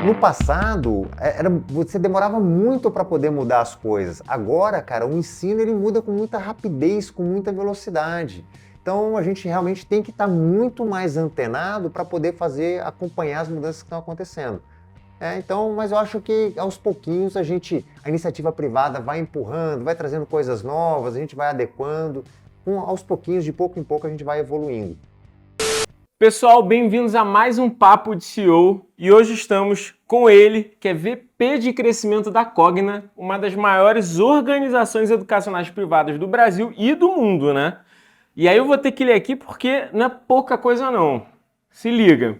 No passado, você demorava muito para poder mudar as coisas. Agora, cara, o ensino ele muda com muita rapidez, com muita velocidade. Então, a gente realmente tem que estar muito mais antenado para poder acompanhar as mudanças que estão acontecendo. Então, mas eu acho que aos pouquinhos a iniciativa privada vai empurrando, vai trazendo coisas novas, a gente vai adequando. Aos pouquinhos, de pouco em pouco, a gente vai evoluindo. Pessoal, bem-vindos a mais um Papo de CEO e hoje estamos com ele, que é VP de Crescimento da Cogna, uma das maiores organizações educacionais privadas do Brasil e do mundo, né? E aí eu vou ter que ler aqui porque não é pouca coisa não. Se liga.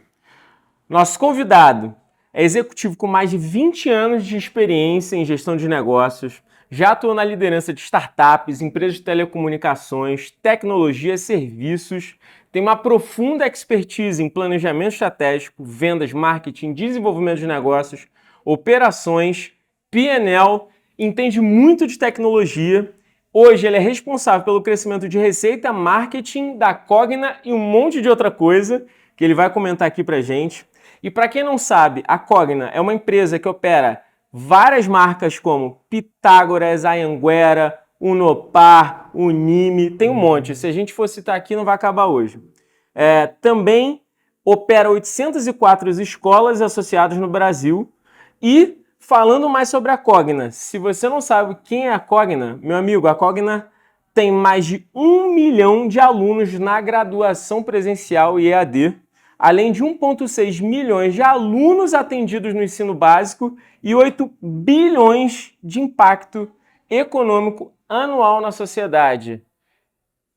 Nosso convidado é executivo com mais de 20 anos de experiência em gestão de negócios, já atuou na liderança de startups, empresas de telecomunicações, tecnologia, serviços, tem uma profunda expertise em planejamento estratégico, vendas, marketing, desenvolvimento de negócios, operações, P&L, entende muito de tecnologia. Hoje ele é responsável pelo crescimento de receita, marketing da Cogna e um monte de outra coisa que ele vai comentar aqui pra gente. E para quem não sabe, a Cogna é uma empresa que opera várias marcas como Pitágoras, Anhanguera, Unopar, Unime, tem um monte. Se a gente for citar aqui, não vai acabar hoje. Também opera 804 escolas associadas no Brasil. E falando mais sobre a Cogna, se você não sabe quem é a Cogna, meu amigo, a Cogna tem mais de 1 milhão de alunos na graduação presencial e EAD, além de 1,6 milhões de alunos atendidos no ensino básico e 8 bilhões de impacto econômico anual na sociedade.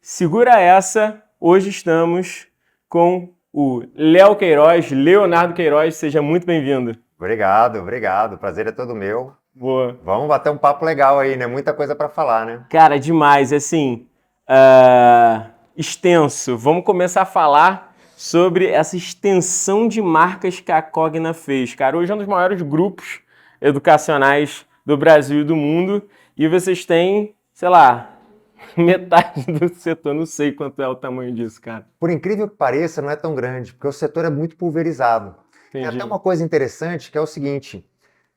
Segura essa, hoje estamos com o Léo Queiroz, Leonardo Queiroz, seja muito bem-vindo. Obrigado. O prazer é todo meu. Boa. Vamos bater um papo legal aí, né? Muita coisa para falar, né? Cara, demais, assim, extenso. Vamos começar a falar sobre essa extensão de marcas que a Cogna fez. Cara, hoje é um dos maiores grupos educacionais do Brasil e do mundo e vocês têm, sei lá, metade do setor. Não sei quanto é o tamanho disso, cara. Por incrível que pareça, não é tão grande, porque o setor é muito pulverizado. Tem até uma coisa interessante que é o seguinte: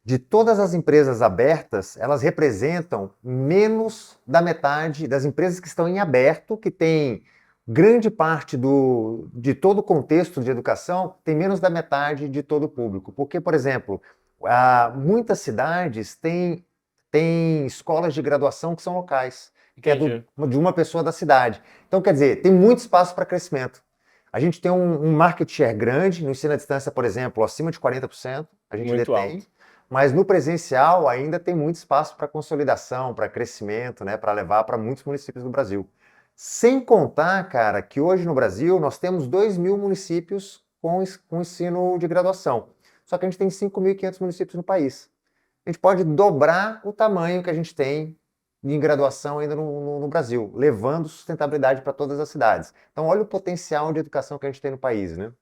de todas as empresas abertas, elas representam menos da metade das empresas que estão em aberto, que tem grande parte de todo o contexto de educação, tem menos da metade de todo o público. Porque, por exemplo, muitas cidades têm escolas de graduação que são locais, que é de uma pessoa da cidade. Então, quer dizer, tem muito espaço para crescimento. A gente tem um market share grande, no ensino à distância, por exemplo, acima de 40%, a gente Muito detém. alto. Mas no presencial ainda tem muito espaço para consolidação, para crescimento, né, para levar para muitos municípios do Brasil. Sem contar, cara, que hoje no Brasil nós temos 2.000 municípios com ensino de graduação. Só que a gente tem 5.500 municípios no país. A gente pode dobrar o tamanho que a gente tem em graduação ainda no Brasil, levando sustentabilidade para todas as cidades. Então olha o potencial de educação que a gente tem no país, né?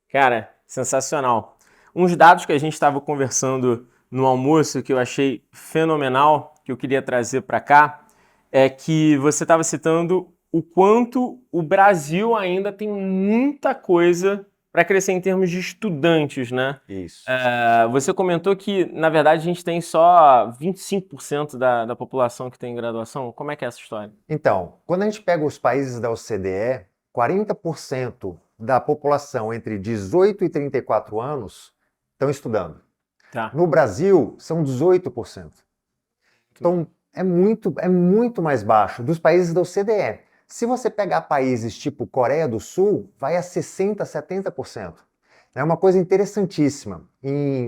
Cara, sensacional. Uns dados que a gente estava conversando no almoço que eu achei fenomenal, que eu queria trazer para cá, é que você estava citando o quanto o Brasil ainda tem muita coisa para crescer em termos de estudantes, né? Isso. Você comentou que, na verdade, a gente tem só 25% da população que tem graduação. Como é que é essa história? Então, quando a gente pega os países da OCDE, 40% da população entre 18 e 34 anos estão estudando. Tá. No Brasil, são 18%. Então, é muito mais baixo dos países da OCDE. Se você pegar países tipo Coreia do Sul, vai a 60%, 70%. É uma coisa interessantíssima.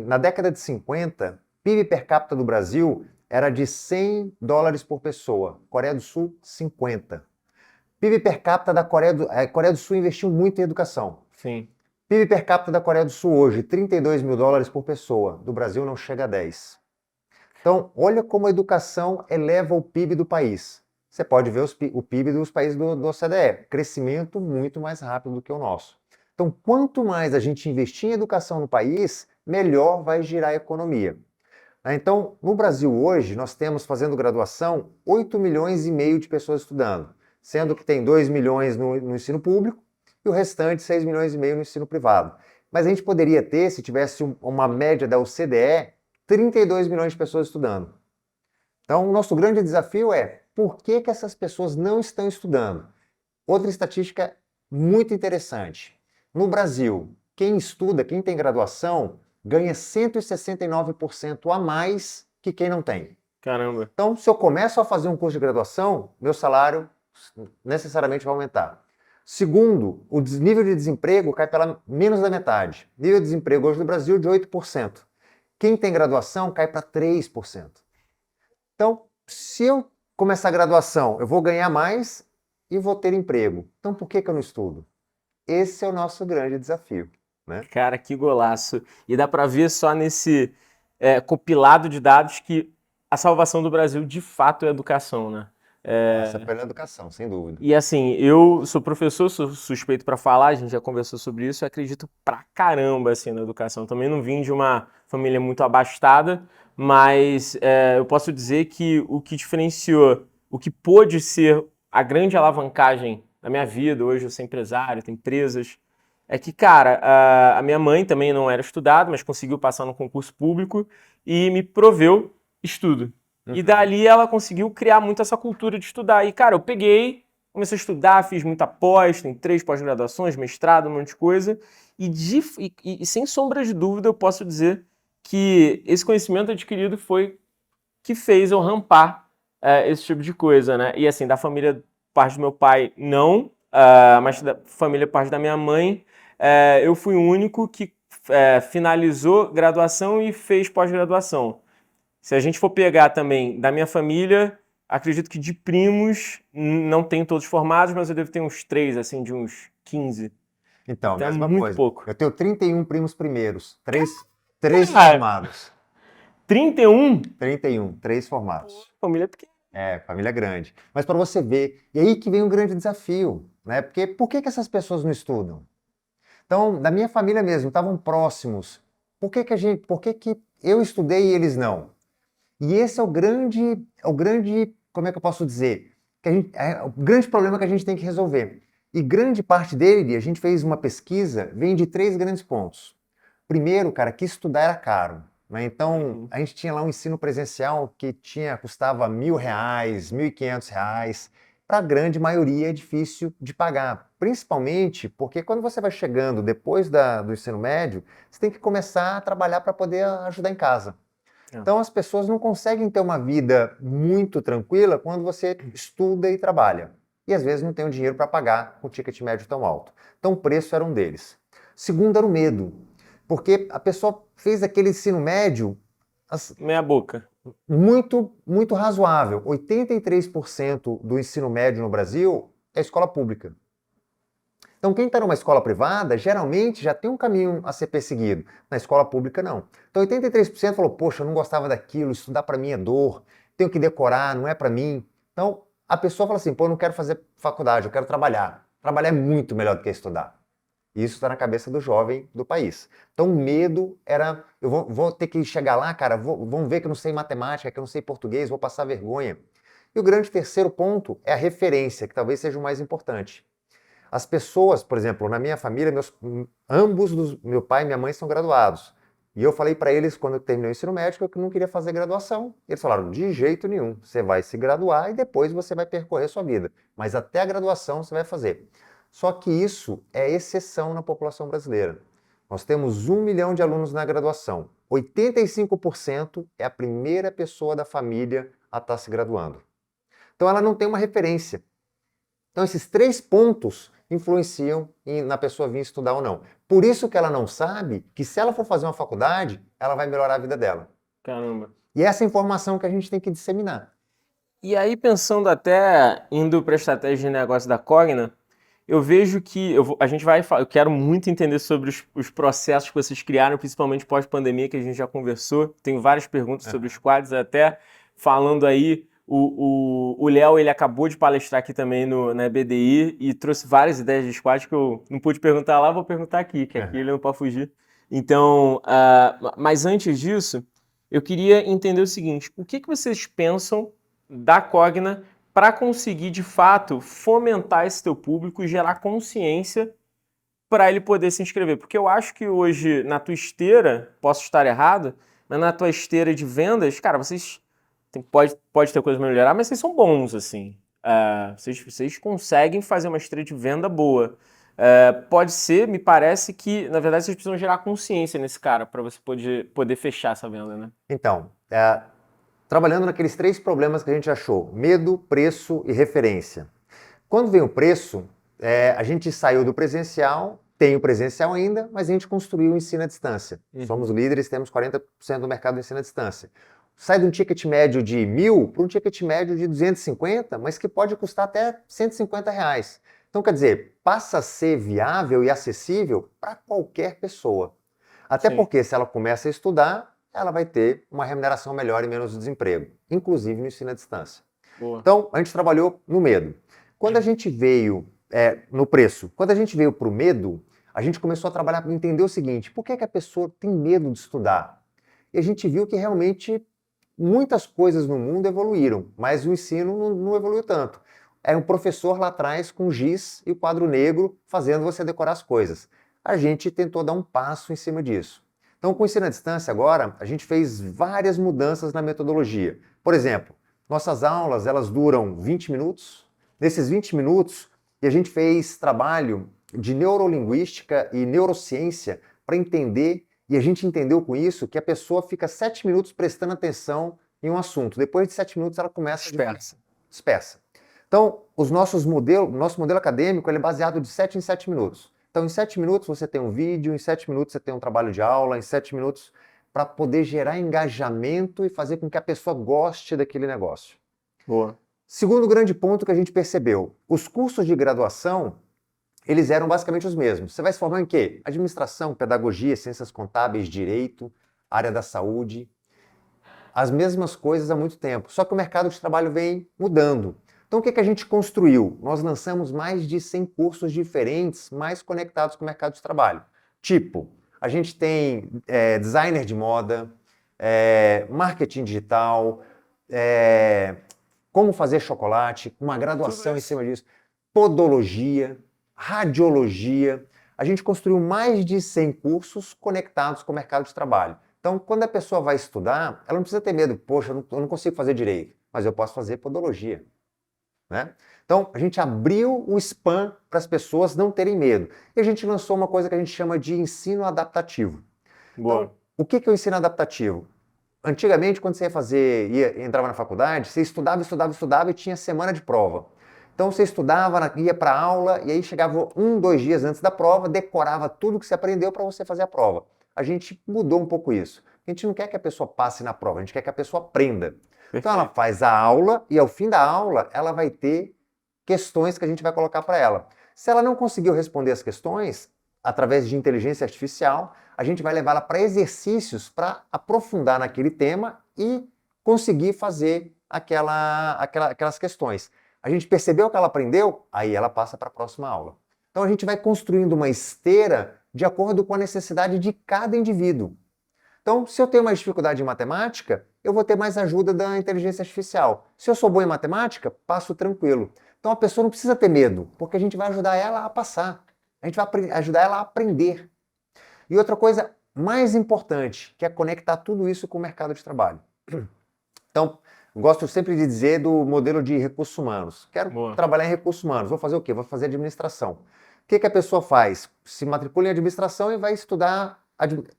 Na década de 50, PIB per capita do Brasil era de $100 por pessoa. Coreia do Sul, 50. PIB per capita da Coreia do Sul investiu muito em educação. Sim. PIB per capita da Coreia do Sul hoje, $32 mil por pessoa. Do Brasil não chega a 10. Então, olha como a educação eleva o PIB do país. Você pode ver o PIB dos países do OCDE. Crescimento muito mais rápido do que o nosso. Então, quanto mais a gente investir em educação no país, melhor vai girar a economia. Então, no Brasil hoje, nós temos, fazendo graduação, 8 milhões e meio de pessoas estudando, sendo que tem 2 milhões no ensino público e o restante 6 milhões e meio no ensino privado. Mas a gente poderia ter, se tivesse uma média da OCDE, 32 milhões de pessoas estudando. Então, o nosso grande desafio é por que essas pessoas não estão estudando? Outra estatística muito interessante. No Brasil, quem estuda, quem tem graduação, ganha 169% a mais que quem não tem. Caramba. Então, se eu começo a fazer um curso de graduação, meu salário necessariamente vai aumentar. Segundo, o nível de desemprego cai pela menos da metade. Nível de desemprego hoje no Brasil de 8%. Quem tem graduação cai para 3%. Então, se eu começar a graduação, eu vou ganhar mais e vou ter emprego. Então, por que eu não estudo? Esse é o nosso grande desafio, né? Cara, que golaço. E dá para ver só nesse compilado de dados que a salvação do Brasil, de fato, é a educação, né? Essa é pela educação, sem dúvida. E assim, eu sou professor, sou suspeito para falar, a gente já conversou sobre isso, eu acredito pra caramba assim, na educação. Também não vim de uma família muito abastada, mas eu posso dizer que o que diferenciou, o que pôde ser a grande alavancagem da minha vida, hoje eu sou empresário, tenho empresas, é que, cara, a minha mãe também não era estudada, mas conseguiu passar no concurso público e me proveu estudo. E dali ela conseguiu criar muito essa cultura de estudar. E, cara, eu peguei, comecei a estudar, fiz muita pós, tem 3 pós-graduações, mestrado, um monte de coisa. E sem sombra de dúvida, eu posso dizer que esse conhecimento adquirido foi que fez eu rampar esse tipo de coisa, né? E, assim, da família, parte do meu pai, não, mas da família, parte da minha mãe, eu fui o único que finalizou graduação e fez pós-graduação. Se a gente for pegar também da minha família, acredito que de primos, não tenho todos formados, mas eu devo ter uns 3, assim, de uns 15. Então, é mesma muito coisa. pouco. Eu tenho 31 primos primeiros, 3 formados. 31? 31, 3 formados. Família pequena. Família grande. Mas para você ver, e aí que vem um grande desafio, né? Porque por que essas pessoas não estudam? Então, da minha família mesmo, estavam próximos. Por que eu estudei e eles não? E esse é o grande, como é que eu posso dizer? O grande problema que a gente tem que resolver. E grande parte dele, a gente fez uma pesquisa, vem de 3 grandes pontos. Primeiro, cara, que estudar era caro, né? Então, a gente tinha lá um ensino presencial que custava R$1.000, R$1.500. Para a grande maioria é difícil de pagar, principalmente porque quando você vai chegando depois do ensino médio, você tem que começar a trabalhar para poder ajudar em casa. Então as pessoas não conseguem ter uma vida muito tranquila quando você estuda e trabalha. E às vezes não tem o dinheiro para pagar um ticket médio tão alto. Então o preço era um deles. Segundo era o medo, porque a pessoa fez aquele ensino médio meia boca. Muito, muito razoável. 83% do ensino médio no Brasil é escola pública. Então, quem está numa escola privada, geralmente já tem um caminho a ser perseguido. Na escola pública, não. Então, 83% falou, poxa, eu não gostava daquilo, estudar para mim é dor, tenho que decorar, não é para mim. Então, a pessoa fala assim, pô, eu não quero fazer faculdade, eu quero trabalhar. Trabalhar é muito melhor do que estudar. Isso está na cabeça do jovem do país. Então, o medo era, eu vou ter que chegar lá, cara, vão ver que eu não sei matemática, que eu não sei português, vou passar vergonha. E o grande terceiro ponto é a referência, que talvez seja o mais importante. As pessoas, por exemplo, na minha família, meu pai e minha mãe são graduados. E eu falei para eles, quando eu terminei o ensino médio, que eu não queria fazer graduação. Eles falaram, de jeito nenhum, você vai se graduar e depois você vai percorrer sua vida. Mas até a graduação você vai fazer. Só que isso é exceção na população brasileira. Nós temos 1 milhão de alunos na graduação. 85% é a primeira pessoa da família a estar se graduando. Então ela não tem uma referência. Então esses 3 pontos influenciam na pessoa vir estudar ou não. Por isso que ela não sabe que se ela for fazer uma faculdade, ela vai melhorar a vida dela. Caramba. E essa informação que a gente tem que disseminar. E aí, pensando até, indo para a estratégia de negócio da Cogna, eu vejo que eu quero muito entender sobre os processos que vocês criaram, principalmente pós-pandemia, que a gente já conversou. Tenho várias perguntas sobre os quadros, até falando aí, o Léo, ele acabou de palestrar aqui também na BDI e trouxe várias ideias de squad que eu não pude perguntar lá, vou perguntar aqui, que aqui ele não pode fugir. Então, mas antes disso, eu queria entender o seguinte, o que vocês pensam da Cogna para conseguir, de fato, fomentar esse teu público e gerar consciência para ele poder se inscrever? Porque eu acho que hoje, na tua esteira, posso estar errado, mas na tua esteira de vendas, cara, vocês pode ter coisa pra melhorar, mas vocês são bons, assim. Vocês conseguem fazer uma esteira de venda boa. Pode ser, me parece que, na verdade, vocês precisam gerar consciência nesse cara para você poder fechar essa venda, né? Então, trabalhando naqueles 3 problemas que a gente achou: medo, preço e referência. Quando vem o preço, a gente saiu do presencial, tem o presencial ainda, mas a gente construiu o ensino à distância. Somos líderes, temos 40% do mercado do ensino à distância. Sai de um ticket médio de 1.000 para um ticket médio de 250, mas que pode custar até R$150. Então, quer dizer, passa a ser viável e acessível para qualquer pessoa. Até porque, se ela começa a estudar, ela vai ter uma remuneração melhor e menos desemprego, inclusive no ensino à distância. Boa. Então, a gente trabalhou no medo. Quando a gente veio no preço, quando a gente veio para o medo, a gente começou a trabalhar para entender o seguinte: por que a pessoa tem medo de estudar? E a gente viu que realmente muitas coisas no mundo evoluíram, mas o ensino não evoluiu tanto. Era um professor lá atrás com giz e o quadro negro fazendo você decorar as coisas. A gente tentou dar um passo em cima disso. Então, com o ensino à distância agora, a gente fez várias mudanças na metodologia. Por exemplo, nossas aulas, elas duram 20 minutos. Nesses 20 minutos, a gente fez trabalho de neurolinguística e neurociência para entender, e a gente entendeu com isso que a pessoa fica 7 minutos prestando atenção em um assunto. Depois de 7 minutos, ela começa a dispersa. Então, nosso modelo acadêmico ele é baseado de 7 em 7 minutos. Então, em 7 minutos você tem um vídeo, em 7 minutos você tem um trabalho de aula, em 7 minutos para poder gerar engajamento e fazer com que a pessoa goste daquele negócio. Boa. Segundo grande ponto que a gente percebeu, os cursos de graduação, eles eram basicamente os mesmos. Você vai se formar em quê? Administração, pedagogia, ciências contábeis, direito, área da saúde. As mesmas coisas há muito tempo, só que o mercado de trabalho vem mudando. Então, o que a gente construiu? Nós lançamos mais de 100 cursos diferentes, mais conectados com o mercado de trabalho. Tipo, a gente tem designer de moda, marketing digital, como fazer chocolate, uma graduação em cima disso, podologia, radiologia. A gente construiu mais de 100 cursos conectados com o mercado de trabalho. Então, quando a pessoa vai estudar, ela não precisa ter medo. Poxa, eu não consigo fazer direito, mas eu posso fazer podologia. Né? Então, a gente abriu o spam para as pessoas não terem medo. E a gente lançou uma coisa que a gente chama de ensino adaptativo. Boa. Então, o que é o ensino adaptativo? Antigamente, quando você entrava na faculdade, você estudava e tinha semana de prova. Então, você estudava, ia para a aula e aí chegava 1, 2 dias antes da prova, decorava tudo que você aprendeu para você fazer a prova. A gente mudou um pouco isso. A gente não quer que a pessoa passe na prova, a gente quer que a pessoa aprenda. Então ela faz a aula e ao fim da aula ela vai ter questões que a gente vai colocar para ela. Se ela não conseguiu responder as questões, através de inteligência artificial, a gente vai levá-la para exercícios para aprofundar naquele tema e conseguir fazer aquelas questões. A gente percebeu que ela aprendeu, aí ela passa para a próxima aula. Então a gente vai construindo uma esteira de acordo com a necessidade de cada indivíduo. Então, se eu tenho mais dificuldade em matemática, eu vou ter mais ajuda da inteligência artificial. Se eu sou bom em matemática, passo tranquilo. Então a pessoa não precisa ter medo, porque a gente vai ajudar ela a passar. A gente vai ajudar ela a aprender. E outra coisa mais importante, que é conectar tudo isso com o mercado de trabalho. Então, gosto sempre de dizer do modelo de recursos humanos. Quero trabalhar em recursos humanos. Vou fazer o quê? Vou fazer administração. O que a pessoa faz? Se matricula em administração e vai estudar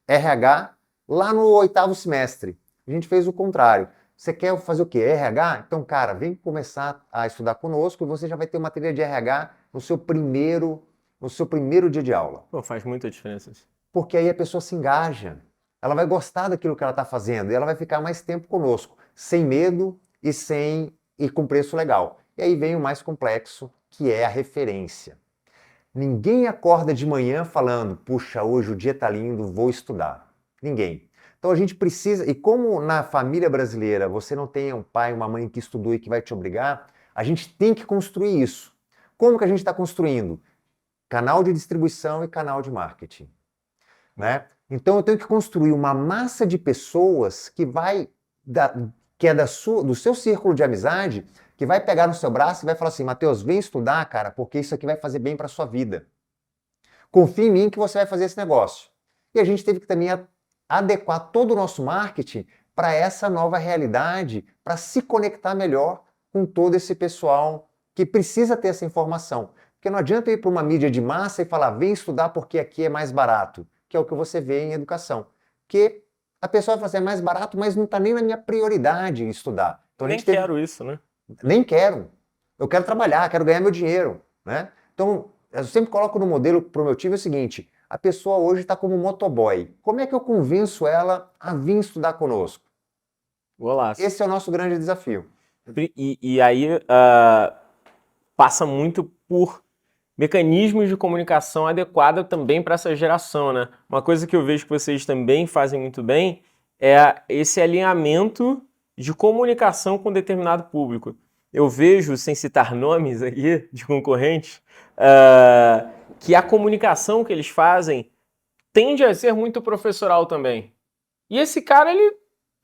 RH lá no 8º semestre. A gente fez o contrário. Você quer fazer o quê? RH? Então, cara, vem começar a estudar conosco e você já vai ter uma trilha de RH no seu primeiro dia de aula. Pô, faz muita diferença isso. Porque aí a pessoa se engaja. Ela vai gostar daquilo que ela está fazendo e ela vai ficar mais tempo conosco, sem medo e com preço legal. E aí vem o mais complexo, que é a referência. Ninguém acorda de manhã falando, puxa, hoje o dia está lindo, vou estudar. Ninguém. Então a gente precisa, e como na família brasileira você não tem um pai, uma mãe que estudou e que vai te obrigar, a gente tem que construir isso. Como que a gente está construindo? Canal de distribuição e canal de marketing. Né? Então eu tenho que construir uma massa de pessoas que é do seu círculo de amizade, que vai pegar no seu braço e vai falar assim, Matheus, vem estudar, cara, porque isso aqui vai fazer bem para a sua vida. confia em mim que você vai fazer esse negócio. E a gente teve que também adequar todo o nosso marketing para essa nova realidade, para se conectar melhor com todo esse pessoal que precisa ter essa informação. Porque não adianta ir para uma mídia de massa e falar, vem estudar porque aqui é mais barato, que é o que você vê em educação. Porque a pessoa vai fazer mais barato, mas não está nem na minha prioridade em estudar. Então, Nem quero isso, né? Nem quero. Eu quero trabalhar, quero ganhar meu dinheiro, né? Então, eu sempre coloco no modelo para o meu time o seguinte, a pessoa hoje está como motoboy. Como é que eu convenço ela a vir estudar conosco? Golaço. Esse é o nosso grande desafio. E aí passa muito por mecanismos de comunicação adequada também para essa geração, né? Uma coisa que eu vejo que vocês também fazem muito bem é esse alinhamento de comunicação com determinado público. Eu vejo, sem citar nomes aqui de concorrentes, que a comunicação que eles fazem tende a ser muito professoral também. E esse cara, ele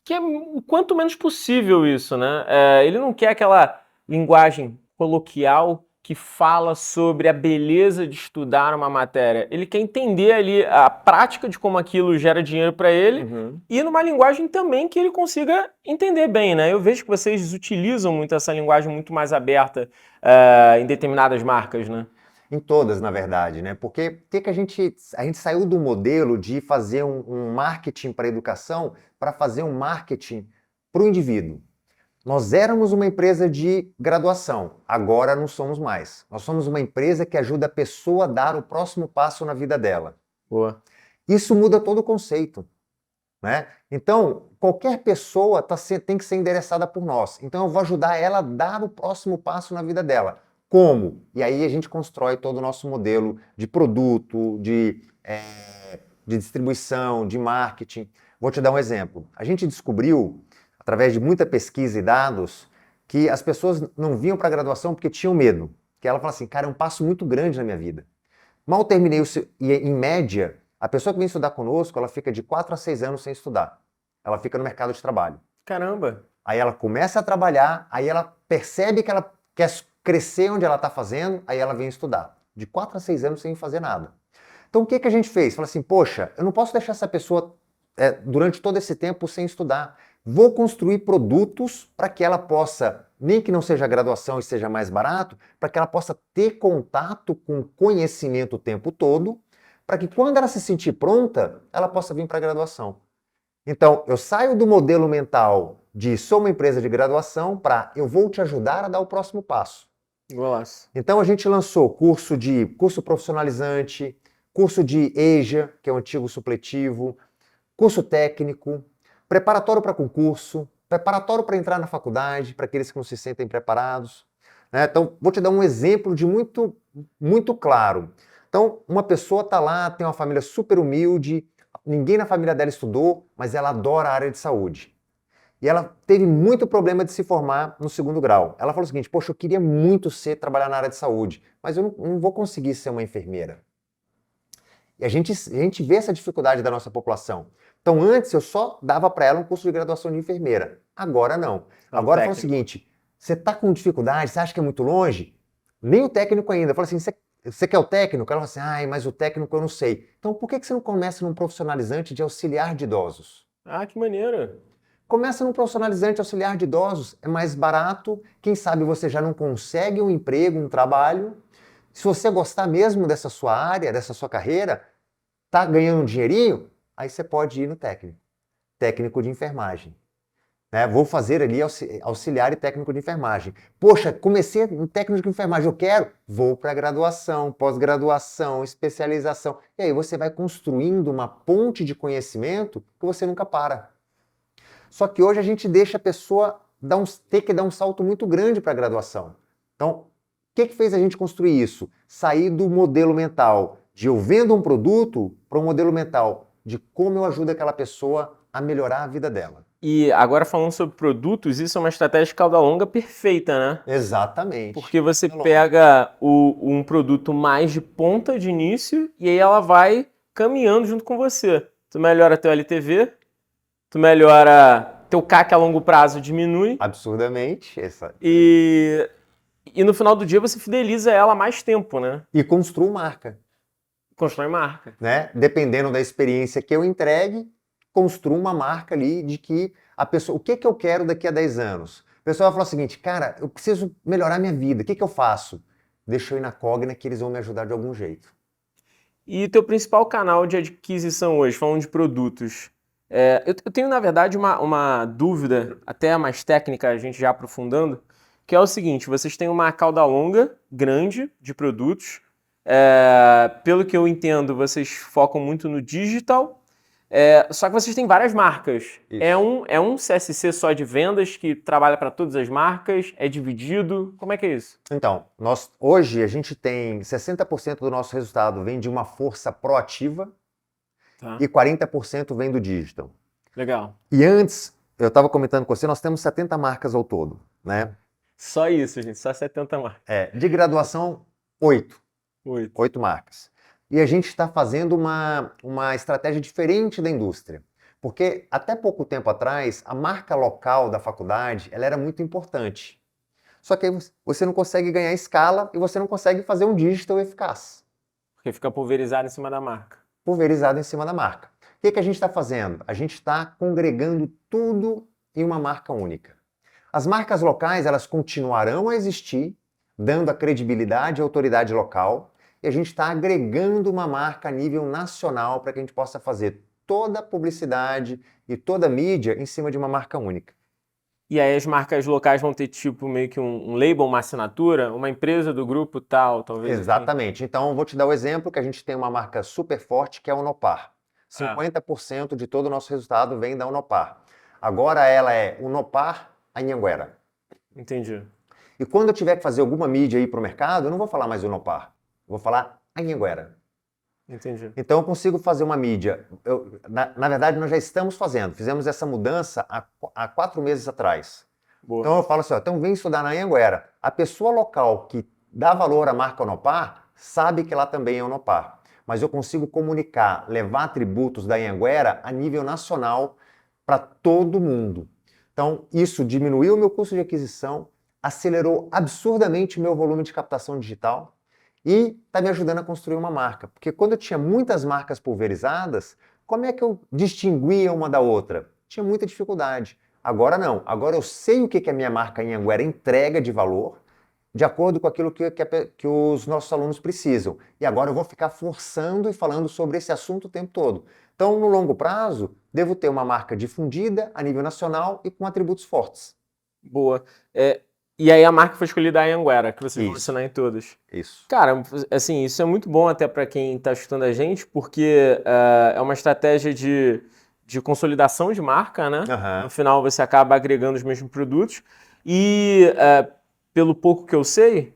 quer o quanto menos possível isso, né? Ele não quer aquela linguagem coloquial que fala sobre a beleza de estudar uma matéria. Ele quer entender ali a prática de como aquilo gera dinheiro para ele e numa linguagem também que ele consiga entender bem, né? Eu vejo que vocês utilizam muito essa linguagem muito mais aberta em determinadas marcas, né? Em todas, na verdade, né? Porque a gente saiu do modelo de fazer um marketing para a educação para fazer um marketing para o indivíduo. Nós éramos uma empresa de graduação, agora não somos mais. Nós somos uma empresa que ajuda a pessoa a dar o próximo passo na vida dela. Boa. Isso muda todo o conceito, né? Então, qualquer pessoa tem que ser endereçada por nós. Então, eu vou ajudar ela a dar o próximo passo na vida dela. Como? E aí a gente constrói todo o nosso modelo de produto, de distribuição, de marketing. Vou te dar um exemplo. A gente descobriu, através de muita pesquisa e dados, que as pessoas não vinham para a graduação porque tinham medo. Que ela fala assim, cara, é um passo muito grande na minha vida. Mal terminei, e em média, a pessoa que vem estudar conosco, ela fica de 4 a 6 anos sem estudar. Ela fica no mercado de trabalho. Caramba! Aí ela começa a trabalhar, aí ela percebe que ela quer crescer onde ela está fazendo, aí ela vem estudar. De 4 a 6 anos sem fazer nada. Então o que a gente fez? Fala assim, poxa, eu não posso deixar essa pessoa durante todo esse tempo sem estudar. Vou construir produtos para que ela possa, nem que não seja graduação e seja mais barato, para que ela possa ter contato com conhecimento o tempo todo, para que quando ela se sentir pronta, ela possa vir para a graduação. Então, eu saio do modelo mental de sou uma empresa de graduação para eu vou te ajudar a dar o próximo passo. Golaço. Então, a gente lançou curso profissionalizante, curso de EJA, que é o antigo supletivo, curso técnico, preparatório para concurso, preparatório para entrar na faculdade, para aqueles que não se sentem preparados, né? Então, vou te dar um exemplo de muito, muito claro. Então, uma pessoa está lá, tem uma família super humilde, ninguém na família dela estudou, mas ela adora a área de saúde. E ela teve muito problema de se formar no 2º grau. Ela falou o seguinte, poxa, eu queria muito trabalhar na área de saúde, mas eu não vou conseguir ser uma enfermeira. E a gente vê essa dificuldade da nossa população. Então, antes eu só dava para ela um curso de graduação de enfermeira. Agora não. Agora fala o seguinte, você está com dificuldade, você acha que é muito longe? Nem o técnico ainda. Fala assim, você quer o técnico? Ela fala assim, mas o técnico eu não sei. Então, por que você não começa num profissionalizante de auxiliar de idosos? Ah, que maneiro. Começa num profissionalizante auxiliar de idosos. É mais barato. Quem sabe você já não consegue um emprego, um trabalho. Se você gostar mesmo dessa sua área, dessa sua carreira, tá ganhando um dinheirinho, aí você pode ir no técnico de enfermagem. Né? Vou fazer ali auxiliar e técnico de enfermagem. Poxa, comecei no técnico de enfermagem, eu quero, vou para graduação, pós-graduação, especialização. E aí você vai construindo uma ponte de conhecimento que você nunca para. Só que hoje a gente deixa a pessoa ter que dar um salto muito grande para a graduação. Então, o que fez a gente construir isso? Sair do modelo mental de eu vendo um produto para um modelo mental de como eu ajudo aquela pessoa a melhorar a vida dela. E agora falando sobre produtos, isso é uma estratégia de cauda longa perfeita, né? Exatamente. Porque você pega um produto mais de ponta de início e aí ela vai caminhando junto com você. Tu melhora teu LTV, tu melhora teu CAC a longo prazo, diminui. Absurdamente. E no final do dia você fideliza ela há mais tempo, né? E construa marca. Constrói marca. Né? Dependendo da experiência que eu entregue, construo uma marca ali de que a pessoa, o que que eu quero daqui a 10 anos? A pessoa vai falar o seguinte, cara, eu preciso melhorar minha vida, o que que eu faço? Deixa eu ir na Cogna que eles vão me ajudar de algum jeito. E teu principal canal de aquisição hoje, falando de produtos, eu tenho, na verdade, uma dúvida, até mais técnica, a gente já aprofundando, que é o seguinte, vocês têm uma cauda longa, grande, de produtos, pelo que eu entendo, vocês focam muito no digital, só que vocês têm várias marcas. É um CSC só de vendas que trabalha para todas as marcas? É dividido? Como é que é isso? Então, hoje a gente tem 60% do nosso resultado vem de uma força proativa e 40% vem do digital. Legal. E antes, eu estava comentando com você, nós temos 70 marcas ao todo, né? Só isso, gente, só 70 marcas. De graduação, 8 marcas. E a gente está fazendo uma estratégia diferente da indústria. Porque até pouco tempo atrás, a marca local da faculdade ela era muito importante. Só que aí você não consegue ganhar escala e você não consegue fazer um digital eficaz. Porque fica pulverizado em cima da marca. Pulverizado em cima da marca. O que a gente está fazendo? A gente está congregando tudo em uma marca única. As marcas locais elas continuarão a existir, dando a credibilidade e autoridade local, e a gente está agregando uma marca a nível nacional para que a gente possa fazer toda a publicidade e toda a mídia em cima de uma marca única. E aí as marcas locais vão ter tipo meio que um label, uma assinatura, uma empresa do grupo tal, talvez? Exatamente. Assim. Então, vou te dar o exemplo que a gente tem uma marca super forte que é a Unopar. 50% de todo o nosso resultado vem da Unopar. Agora ela é Unopar Anhanguera. Entendi. E quando eu tiver que fazer alguma mídia aí para o mercado, eu não vou falar mais Unopar. Eu vou falar Anhanguera. Entendi. Então eu consigo fazer uma mídia. Na verdade, nós já estamos fazendo. Fizemos essa mudança há 4 meses atrás. Boa. Então eu falo assim, então vem estudar na Anhanguera. A pessoa local que dá valor à marca Unopar sabe que lá também é Unopar. Mas eu consigo comunicar, levar atributos da Anhanguera a nível nacional para todo mundo. Então isso diminuiu o meu custo de aquisição, acelerou absurdamente o meu volume de captação digital e está me ajudando a construir uma marca. Porque quando eu tinha muitas marcas pulverizadas, como é que eu distinguia uma da outra? Tinha muita dificuldade. Agora não. Agora eu sei o que a minha marca Anhanguera entrega de valor, de acordo com aquilo que os nossos alunos precisam. E agora eu vou ficar forçando e falando sobre esse assunto o tempo todo. Então, no longo prazo, devo ter uma marca difundida a nível nacional e com atributos fortes. Boa. E aí a marca foi escolhida a Anhanguera, que vocês vão ensinar em todas. Isso. Cara, assim, isso é muito bom até para quem está escutando a gente, porque é uma estratégia de consolidação de marca, né? No final você acaba agregando os mesmos produtos. E pelo pouco que eu sei,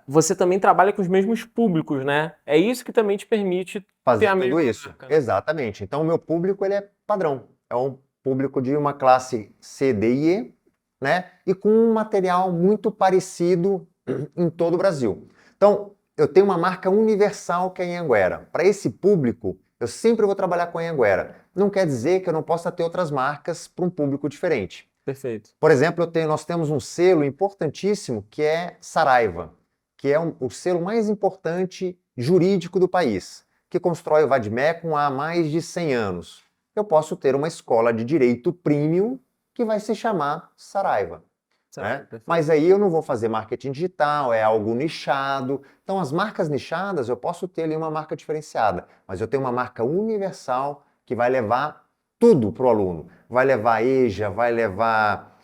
você também trabalha com os mesmos públicos, né? É isso que também te permite fazer ter a tudo isso. Marca, né? Exatamente. Então o meu público ele é padrão. É um público de uma classe C, D e E, né? E com um material muito parecido em todo o Brasil. Então, eu tenho uma marca universal que é a Anhanguera. Para esse público, eu sempre vou trabalhar com a Anhanguera. Não quer dizer que eu não possa ter outras marcas para um público diferente. Perfeito. Por exemplo, nós temos um selo importantíssimo que é Saraiva, que é o selo mais importante jurídico do país, que constrói o Vadmecum há mais de 100 anos. Eu posso ter uma escola de direito premium que vai se chamar Saraiva. Né? Mas aí eu não vou fazer marketing digital, é algo nichado. Então as marcas nichadas eu posso ter ali uma marca diferenciada, mas eu tenho uma marca universal que vai levar tudo para o aluno. Vai levar EJA, vai levar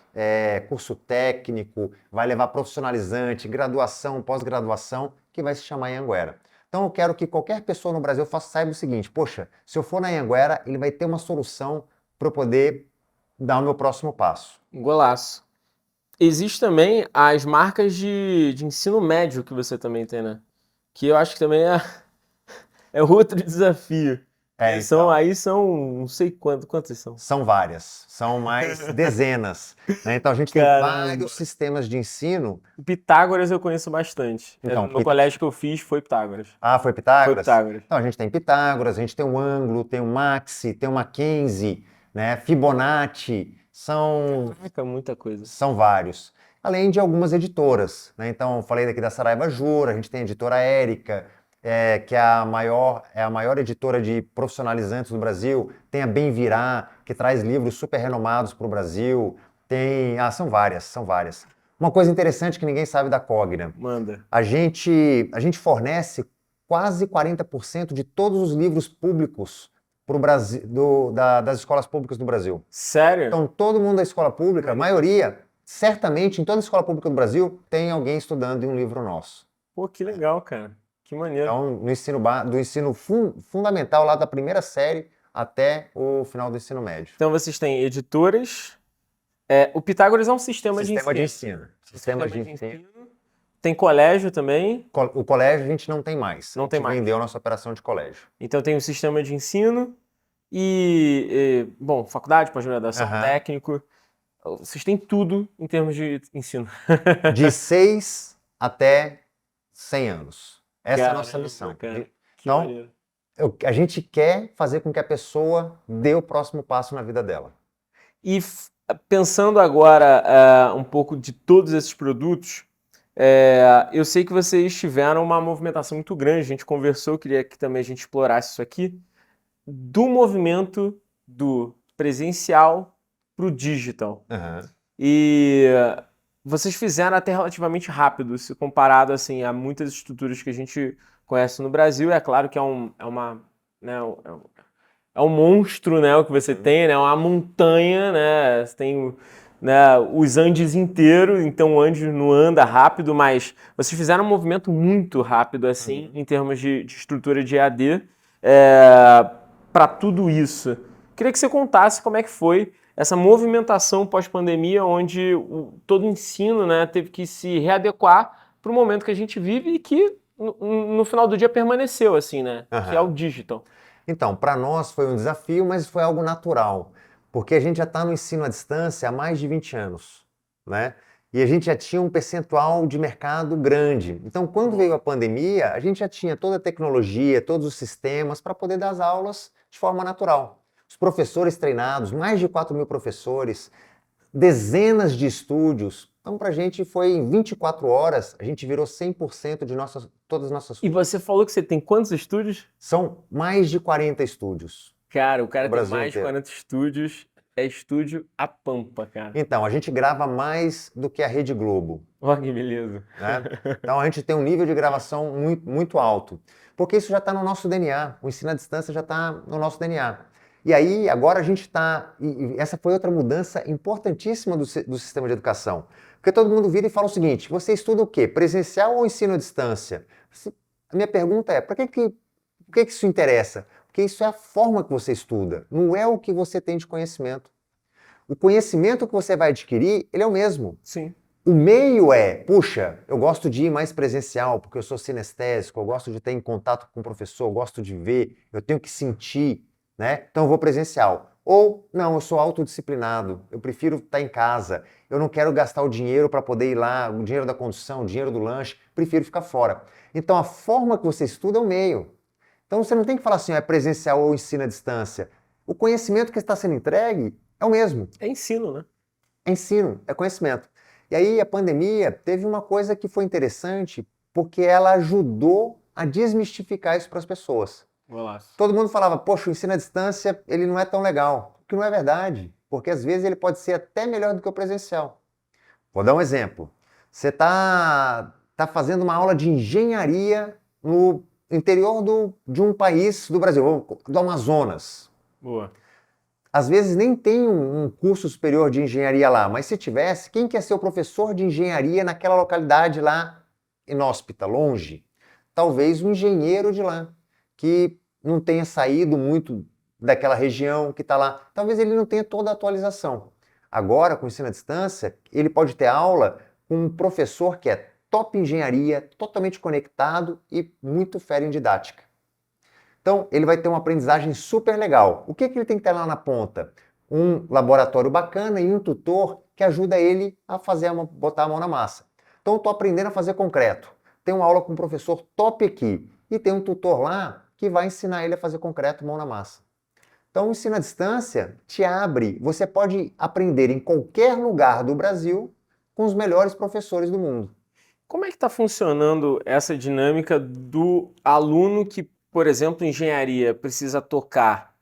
curso técnico, vai levar profissionalizante, graduação, pós-graduação, que vai se chamar Anhanguera. Então eu quero que qualquer pessoa no Brasil saiba o seguinte, poxa, se eu for na Anhanguera, ele vai ter uma solução para eu poder dar o meu próximo passo. Golaço. Existe também as marcas de ensino médio que você também tem, né? Que eu acho que também é outro desafio. Então, aí são, não sei quantas são. São várias, são mais dezenas. Né? Então a gente tem vários sistemas de ensino. O Pitágoras eu conheço bastante. Então, no colégio que eu fiz foi Pitágoras. Ah, foi Pitágoras? Foi Pitágoras. Então a gente tem Pitágoras, a gente tem o Ângulo, tem o Maxi, tem o Mackenzie, né? Fibonacci, Caraca, muita coisa. São vários. Além de algumas editoras, né? Então, falei daqui da Saraiva Jura, a gente tem a editora Érica, que é a maior editora de profissionalizantes do Brasil. Tem a Bem Virá, que traz livros super renomados para o Brasil. São várias. Uma coisa interessante que ninguém sabe da Cogna. Manda. A gente fornece quase 40% de todos os livros públicos para o Brasil, das escolas públicas do Brasil. Sério? Então, todo mundo da escola pública, a maioria, certamente, em toda escola pública do Brasil, tem alguém estudando em um livro nosso. Pô, que legal, cara. Que maneiro. Então, do ensino fundamental, lá da primeira série até o final do ensino médio. Então, vocês têm editoras. O Pitágoras é um sistema de ensino. Sistema de ensino. Tem colégio também. O colégio a gente não tem mais. Não tem mais. Vendeu a nossa operação de colégio. Então tem o sistema de ensino bom, faculdade, pós-graduação, técnico. Vocês têm tudo em termos de ensino. De 6 até 100 anos. Essa é a nossa missão. Então, a gente quer fazer com que a pessoa dê o próximo passo na vida dela. E pensando agora um pouco de todos esses produtos, eu sei que vocês tiveram uma movimentação muito grande, a gente conversou, queria que também a gente explorasse isso aqui, do movimento do presencial para o digital. E vocês fizeram até relativamente rápido, se comparado assim, a muitas estruturas que a gente conhece no Brasil. É claro que é um monstro, né, o que você tem, né, uma montanha, né, você tem, né, os Andes inteiro, então o Andes não anda rápido, mas vocês fizeram um movimento muito rápido, assim, em termos de estrutura de EAD, para tudo isso. Queria que você contasse como é que foi essa movimentação pós-pandemia, onde todo o ensino, né, teve que se readequar para o momento que a gente vive e que, no final do dia, permaneceu, assim, né, que é o digital. Então, para nós foi um desafio, mas foi algo natural, porque a gente já está no ensino à distância há mais de 20 anos, né? E a gente já tinha um percentual de mercado grande. Então, quando veio a pandemia, a gente já tinha toda a tecnologia, todos os sistemas para poder dar as aulas de forma natural. Os professores treinados, mais de 4.000 professores, dezenas de estúdios. Então, para a gente foi em 24 horas, a gente virou 100% de todas as nossas... E você falou que você tem quantos estúdios? São mais de 40 estúdios. Cara, o cara tem mais de 40 estúdios, é estúdio a pampa, cara. Então, a gente grava mais do que a Rede Globo. Olha que beleza. Né? Então, a gente tem um nível de gravação muito, muito alto, porque isso já está no nosso DNA, o ensino à distância já está no nosso DNA. E aí, agora a gente está... Essa foi outra mudança importantíssima do sistema de educação. Porque todo mundo vira e fala o seguinte, você estuda o quê? Presencial ou ensino à distância? A minha pergunta é, por que isso interessa? Porque isso é a forma que você estuda, não é o que você tem de conhecimento. O conhecimento que você vai adquirir, ele é o mesmo. Sim. O meio puxa, eu gosto de ir mais presencial, porque eu sou sinestésico, eu gosto de ter em contato com o professor, eu gosto de ver, eu tenho que sentir, né? Então eu vou presencial. Ou, não, eu sou autodisciplinado, eu prefiro estar em casa, eu não quero gastar o dinheiro para poder ir lá, o dinheiro da condução, o dinheiro do lanche, prefiro ficar fora. Então a forma que você estuda é o meio. Então você não tem que falar assim, é presencial ou ensino à distância. O conhecimento que está sendo entregue é o mesmo. É ensino, né? É ensino, é conhecimento. E aí a pandemia teve uma coisa que foi interessante, porque ela ajudou a desmistificar isso para as pessoas. Todo mundo falava, poxa, o ensino à distância ele não é tão legal. O que não é verdade, porque às vezes ele pode ser até melhor do que o presencial. Vou dar um exemplo. Você tá fazendo uma aula de engenharia no interior de um país do Brasil, do Amazonas. Boa. Às vezes nem tem um curso superior de engenharia lá, mas se tivesse, quem quer ser o professor de engenharia naquela localidade lá, inóspita, longe? Talvez um engenheiro de lá, que não tenha saído muito daquela região que está lá. Talvez ele não tenha toda a atualização. Agora, com o ensino à distância, ele pode ter aula com um professor que é top engenharia, totalmente conectado e muito fera em didática. Então, ele vai ter uma aprendizagem super legal. O que ele tem que ter lá na ponta? Um laboratório bacana e um tutor que ajuda ele a botar a mão na massa. Então, eu estou aprendendo a fazer concreto. Tem uma aula com um professor top aqui e tem um tutor lá que vai ensinar ele a fazer concreto, mão na massa. Então, o ensino à distância te abre. Você pode aprender em qualquer lugar do Brasil com os melhores professores do mundo. Como é que está funcionando essa dinâmica do aluno que, por exemplo, engenharia precisa tocar,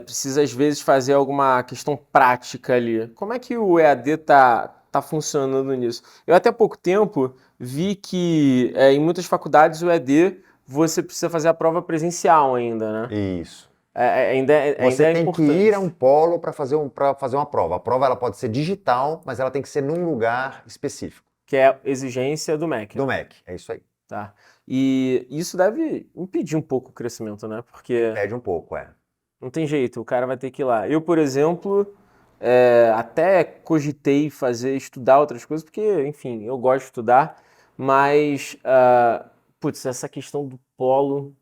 precisa às vezes fazer alguma questão prática ali? Como é que o EAD tá funcionando nisso? Eu até há pouco tempo vi que em muitas faculdades o EAD você precisa fazer a prova presencial ainda, né? Isso. Ainda Você é tem que ir a um importante, polo para fazer uma prova. A prova ela pode ser digital, mas ela tem que ser num lugar específico. que é a exigência do MEC. Do MEC, é isso aí. Tá? E isso deve impedir um pouco o crescimento, né? Porque Pede um pouco, não tem jeito, o cara vai ter que ir lá. Eu, por exemplo, até cogitei estudar outras coisas, porque, enfim, eu gosto de estudar, mas, putz, essa questão do polo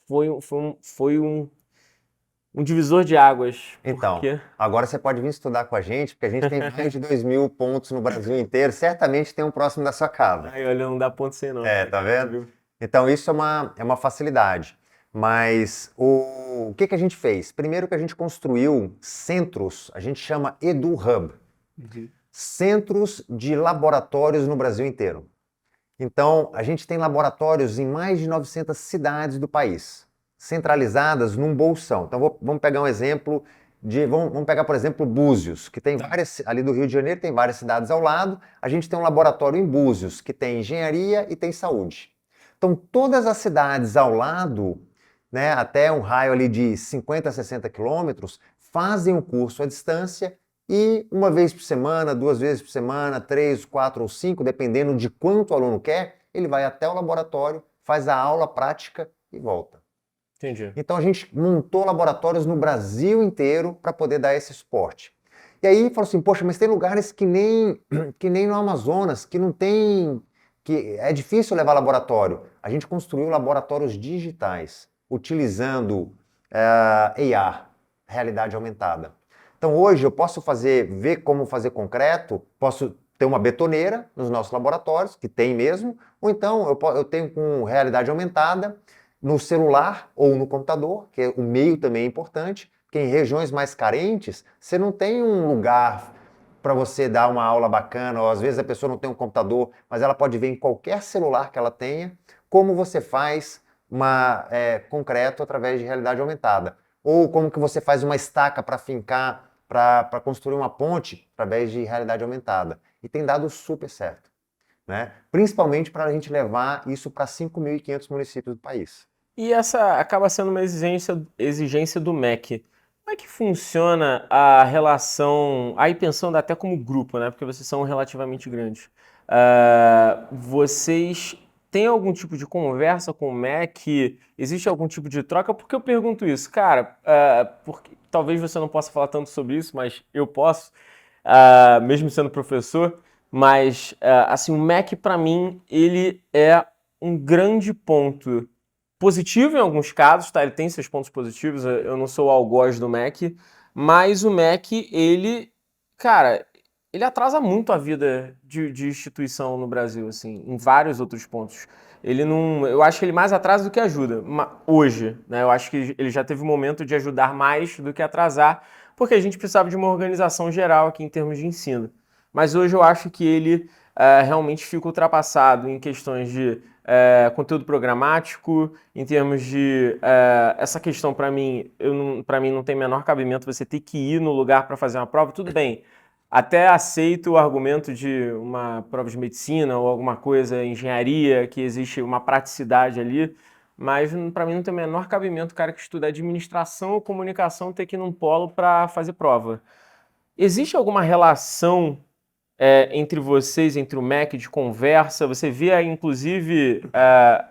foi um divisor de águas, Então, porque... agora você pode vir estudar com a gente, porque a gente tem mais de 2.000 pontos no Brasil inteiro. Certamente tem um próximo da sua casa. Ai, olha, não dá ponto sem não, Tá vendo? viu? Então, isso é uma facilidade. Mas o que a gente fez? Primeiro que a gente construiu centros, a gente chama EduHub, Uhum. centros de laboratórios no Brasil inteiro. Então, a gente tem laboratórios em mais de 900 cidades do país, centralizadas num bolsão. Então, vamos pegar um exemplo vamos pegar, por exemplo, Búzios, que tem várias, ali do Rio de Janeiro, tem várias cidades ao lado. A gente tem um laboratório em Búzios, que tem engenharia e tem saúde. Então, todas as cidades ao lado, né, até um raio ali de 50 a 60 quilômetros, fazem o curso à distância e uma vez por semana, 2 vezes por semana, 3, 4 ou 5, dependendo de quanto o aluno quer, ele vai até o laboratório, faz a aula prática e volta. Entendi. Então a gente montou laboratórios no Brasil inteiro para poder dar esse suporte. E aí falou assim, poxa, mas tem lugares que nem no Amazonas, que não tem, que é difícil levar laboratório. A gente construiu laboratórios digitais, utilizando AR, realidade aumentada. Então hoje eu posso ver como fazer concreto, posso ter uma betoneira nos nossos laboratórios, que tem mesmo, ou então eu tenho com realidade aumentada no celular ou no computador, que o meio também é importante, porque em regiões mais carentes, você não tem um lugar para você dar uma aula bacana, ou às vezes a pessoa não tem um computador, mas ela pode ver em qualquer celular que ela tenha, como você faz concreto através de realidade aumentada. Ou como que você faz uma estaca para fincar, para construir uma ponte através de realidade aumentada. E tem dado super certo, né? Principalmente para a gente levar isso para 5.500 municípios do país. E essa acaba sendo uma exigência do MEC. Como é que funciona a relação, aí pensando até como grupo, né? Porque vocês são relativamente grandes. Vocês têm algum tipo de conversa com o MEC? Existe algum tipo de troca? Por que eu pergunto isso? Cara, porque talvez você não possa falar tanto sobre isso, mas eu posso, mesmo sendo professor. Mas, assim, o MEC, para mim, ele é um grande ponto positivo em alguns casos, tá? Ele tem seus pontos positivos, eu não sou o algoz do Mac, mas o Mac, cara, ele atrasa muito a vida de instituição no Brasil, assim, em vários outros pontos. Ele não, eu acho que ele mais atrasa do que ajuda, hoje, né? Eu acho que ele já teve um momento de ajudar mais do que atrasar, porque a gente precisava de uma organização geral aqui em termos de ensino. Mas hoje eu acho que ele realmente fica ultrapassado em questões de conteúdo programático, em termos de essa questão para mim, para mim não tem menor cabimento você ter que ir no lugar para fazer uma prova. Tudo bem, até aceito o argumento de uma prova de medicina ou alguma coisa, engenharia, que existe uma praticidade ali, mas para mim não tem o menor cabimento o cara que estuda administração ou comunicação ter que ir num polo para fazer prova. Existe alguma relação entre vocês, entre o MEC de conversa? Você vê, inclusive,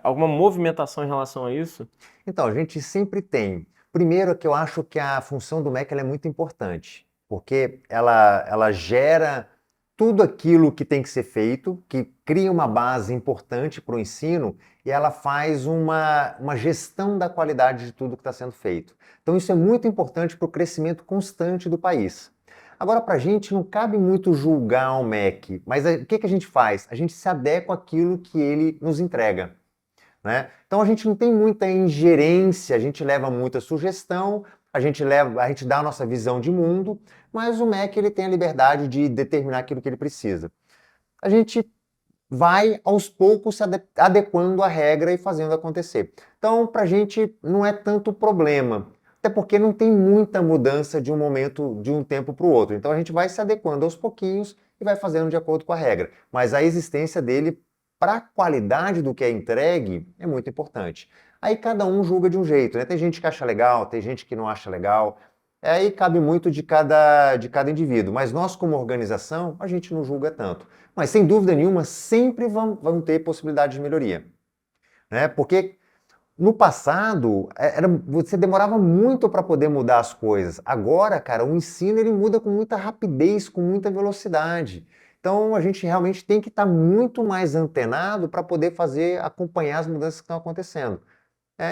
alguma movimentação em relação a isso? Então, a gente sempre tem. Primeiro é que eu acho que a função do MEC ela é muito importante, porque ela gera tudo aquilo que tem que ser feito, que cria uma base importante para o ensino e ela faz uma gestão da qualidade de tudo que está sendo feito. Então, isso é muito importante para o crescimento constante do país. Agora, para a gente não cabe muito julgar o MEC, mas o que a gente faz? A gente se adequa àquilo que ele nos entrega, né? Então a gente não tem muita ingerência, a gente leva muita sugestão, a gente dá a nossa visão de mundo, mas o MEC ele tem a liberdade de determinar aquilo que ele precisa. A gente vai aos poucos se adequando à regra e fazendo acontecer. Então, para a gente não é tanto problema, até porque não tem muita mudança de um momento, de um tempo para o outro. Então a gente vai se adequando aos pouquinhos e vai fazendo de acordo com a regra. Mas a existência dele para a qualidade do que é entregue é muito importante. Aí cada um julga de um jeito, né? Tem gente que acha legal, tem gente que não acha legal. Aí cabe muito de cada indivíduo. Mas nós, como organização, a gente não julga tanto. Mas, sem dúvida nenhuma, sempre vão ter possibilidade de melhoria. Né? Porque no passado, você demorava muito para poder mudar as coisas. Agora, cara, o ensino ele muda com muita rapidez, com muita velocidade. Então, a gente realmente tem que estar muito mais antenado para poder acompanhar as mudanças que estão acontecendo.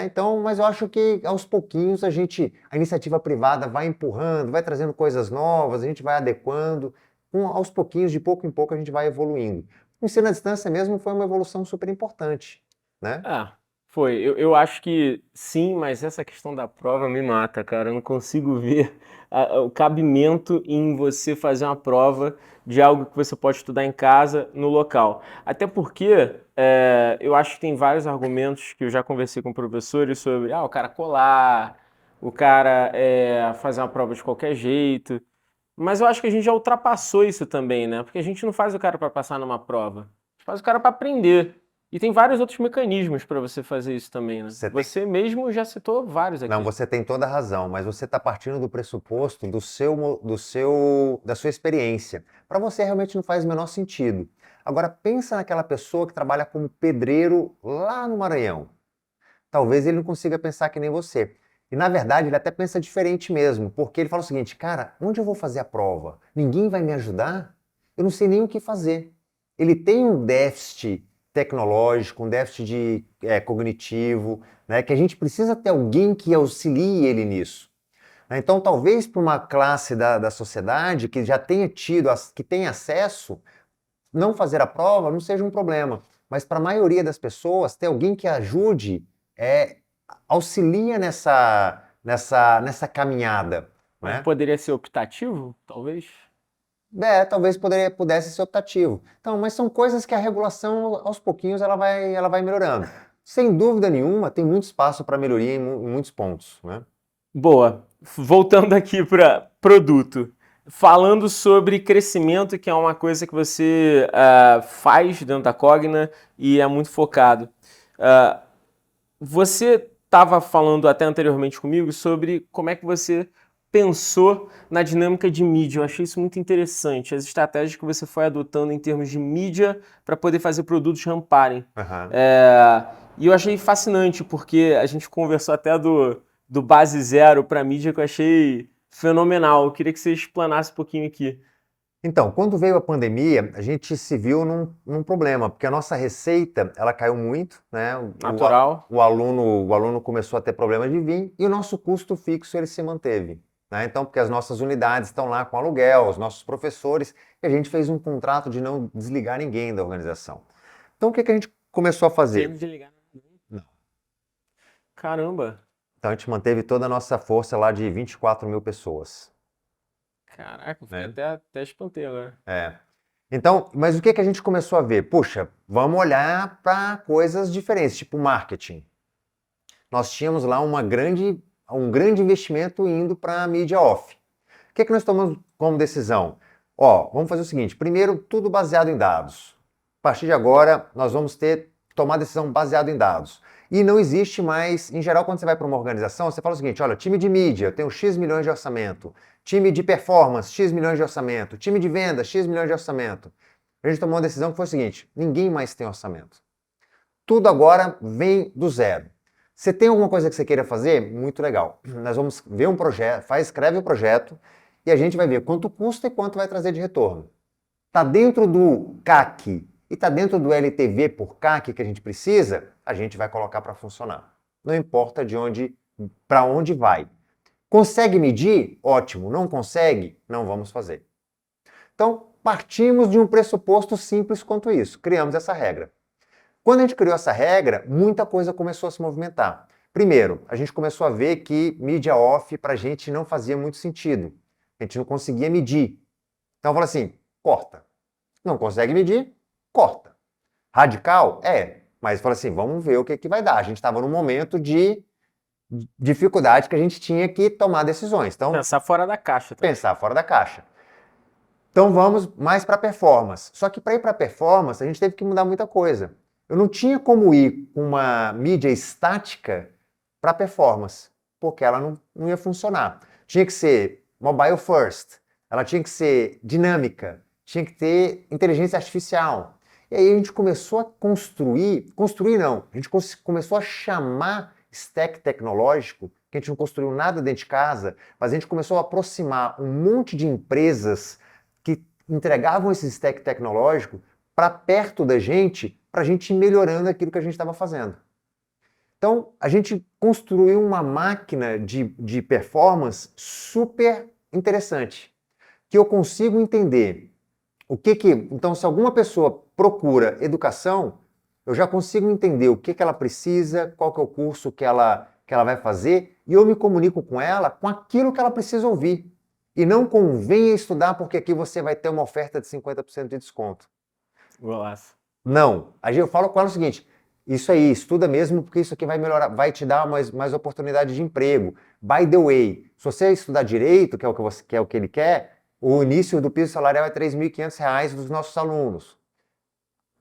Então, mas eu acho que aos pouquinhos a iniciativa privada vai empurrando, vai trazendo coisas novas, a gente vai adequando, aos pouquinhos, de pouco em pouco, a gente vai evoluindo. O ensino à distância mesmo foi uma evolução super importante, né? Foi. Eu acho que sim, mas essa questão da prova me mata, cara. Eu não consigo ver o cabimento em você fazer uma prova de algo que você pode estudar em casa, no local. Até porque eu acho que tem vários argumentos que eu já conversei com professores sobre o cara colar, o cara fazer uma prova de qualquer jeito. Mas eu acho que a gente já ultrapassou isso também, né? Porque a gente não faz o cara para passar numa prova. A gente faz o cara para aprender. E tem vários outros mecanismos para você fazer isso também, né? Você mesmo já citou vários aqui. Não, você tem toda a razão, mas você está partindo do pressuposto da sua experiência. Para você realmente não faz o menor sentido. Agora pensa naquela pessoa que trabalha como pedreiro lá no Maranhão. Talvez ele não consiga pensar que nem você. E na verdade ele até pensa diferente mesmo, porque ele fala o seguinte, cara, onde eu vou fazer a prova? Ninguém vai me ajudar? Eu não sei nem o que fazer. Ele tem um déficit tecnológico, um déficit cognitivo, né, que a gente precisa ter alguém que auxilie ele nisso. Então, talvez para uma classe da sociedade que já tenha que tem acesso, não fazer a prova não seja um problema. Mas para a maioria das pessoas, ter alguém que ajude, auxilia nessa caminhada. Mas né? poderia ser optativo, talvez? Talvez pudesse ser optativo. Então, mas são coisas que a regulação, aos pouquinhos, ela vai melhorando. Sem dúvida nenhuma, tem muito espaço para melhoria em muitos pontos. Né? Boa. Voltando aqui para produto. Falando sobre crescimento, que é uma coisa que você faz dentro da Cogna e é muito focado. Você estava falando até anteriormente comigo sobre como é que você pensou na dinâmica de mídia. Eu achei isso muito interessante, as estratégias que você foi adotando em termos de mídia para poder fazer produtos ramparem. E eu achei fascinante, porque a gente conversou até do base zero para mídia, que eu achei fenomenal. Eu queria que você explanasse um pouquinho aqui. Então, quando veio a pandemia, a gente se viu num problema, porque a nossa receita, ela caiu muito, né? Natural. O aluno começou a ter problemas de vir e o nosso custo fixo ele se manteve. Né? Então, porque as nossas unidades estão lá com aluguel, os nossos professores, e a gente fez um contrato de não desligar ninguém da organização. Então, o que a gente começou a fazer? Sem desligar ninguém? Não. Caramba. Então, a gente manteve toda a nossa força lá de 24 mil pessoas. Caraca, até espantei agora. Então, mas o que a gente começou a ver? Puxa, vamos olhar para coisas diferentes, tipo marketing. Nós tínhamos lá um grande investimento indo para a mídia off. O que nós tomamos como decisão? Vamos fazer o seguinte, primeiro, tudo baseado em dados. A partir de agora, nós vamos tomar decisão baseada em dados. E não existe mais, em geral, quando você vai para uma organização, você fala o seguinte, olha, time de mídia, eu tenho X milhões de orçamento, time de performance, X milhões de orçamento, time de venda, X milhões de orçamento. A gente tomou uma decisão que foi o seguinte, ninguém mais tem orçamento. Tudo agora vem do zero. Você tem alguma coisa que você queira fazer? Muito legal. Nós vamos ver um projeto, escreve o projeto e a gente vai ver quanto custa e quanto vai trazer de retorno. Está dentro do CAC e está dentro do LTV por CAC que a gente precisa, a gente vai colocar para funcionar. Não importa para onde vai. Consegue medir? Ótimo. Não consegue? Não vamos fazer. Então, partimos de um pressuposto simples quanto isso. Criamos essa regra. Quando a gente criou essa regra, muita coisa começou a se movimentar. Primeiro, a gente começou a ver que mídia off para a gente não fazia muito sentido. A gente não conseguia medir. Então, eu falei assim, corta. Não consegue medir? Corta. Radical? Mas fala assim, vamos ver o que vai dar. A gente estava num momento de dificuldade que a gente tinha que tomar decisões. Então, pensar fora da caixa. Pensar fora da caixa. Então vamos mais para performance. Só que para ir para performance, a gente teve que mudar muita coisa. Eu não tinha como ir com uma mídia estática para performance, porque ela não ia funcionar. Tinha que ser mobile first, ela tinha que ser dinâmica, tinha que ter inteligência artificial. E aí a gente começou a construir não, a gente começou a chamar stack tecnológico, que a gente não construiu nada dentro de casa, mas a gente começou a aproximar um monte de empresas que entregavam esse stack tecnológico para perto da gente, para a gente ir melhorando aquilo que a gente estava fazendo. Então, a gente construiu uma máquina de performance super interessante, que eu consigo entender então, se alguma pessoa procura educação, eu já consigo entender o que ela precisa, qual que é o curso que ela vai fazer, e eu me comunico com ela com aquilo que ela precisa ouvir. E não convenha estudar porque aqui você vai ter uma oferta de 50% de desconto. Golaço. Não. Aí eu falo com ela o seguinte, isso aí, estuda mesmo porque isso aqui vai melhorar, vai te dar mais oportunidade de emprego. By the way, se você estudar direito, que é o que ele quer, o início do piso salarial é R$ 3.500 dos nossos alunos.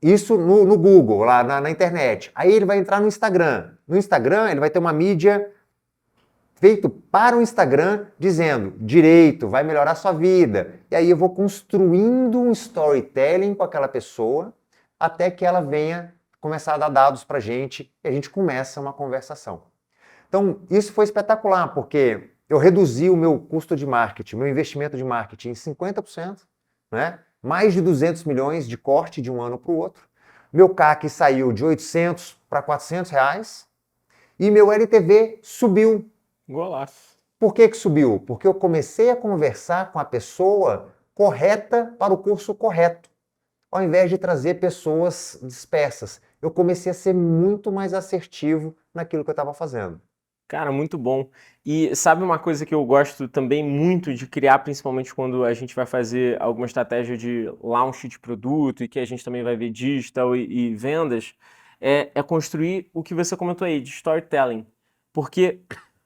Isso no Google, lá na internet. Aí ele vai entrar no Instagram. No Instagram, ele vai ter uma mídia feito para o Instagram, dizendo, direito, vai melhorar a sua vida. E aí eu vou construindo um storytelling com aquela pessoa, até que ela venha começar a dar dados para a gente, e a gente começa uma conversação. Então, isso foi espetacular, porque eu reduzi o meu custo de marketing, meu investimento de marketing em 50%, né? Mais de 200 milhões de corte de um ano para o outro. Meu CAC saiu de 800 para R$400 e meu LTV subiu. Golaço. Por que subiu? Porque eu comecei a conversar com a pessoa correta para o curso correto, ao invés de trazer pessoas dispersas. Eu comecei a ser muito mais assertivo naquilo que eu estava fazendo. Cara, muito bom. E sabe uma coisa que eu gosto também muito de criar, principalmente quando a gente vai fazer alguma estratégia de launch de produto e que a gente também vai ver digital e vendas, é construir o que você comentou aí, de storytelling. Porque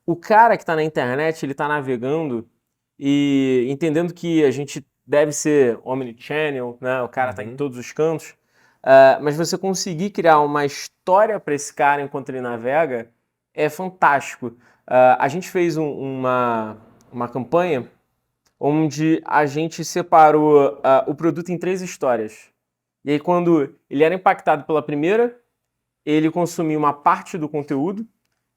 o cara que está na internet, ele está navegando e entendendo que a gente deve ser omnichannel, né? O cara está em todos os cantos, mas você conseguir criar uma história para esse cara enquanto ele navega é fantástico. A gente fez uma campanha onde a gente separou o produto em 3 histórias. E aí, quando ele era impactado pela primeira, ele consumia uma parte do conteúdo.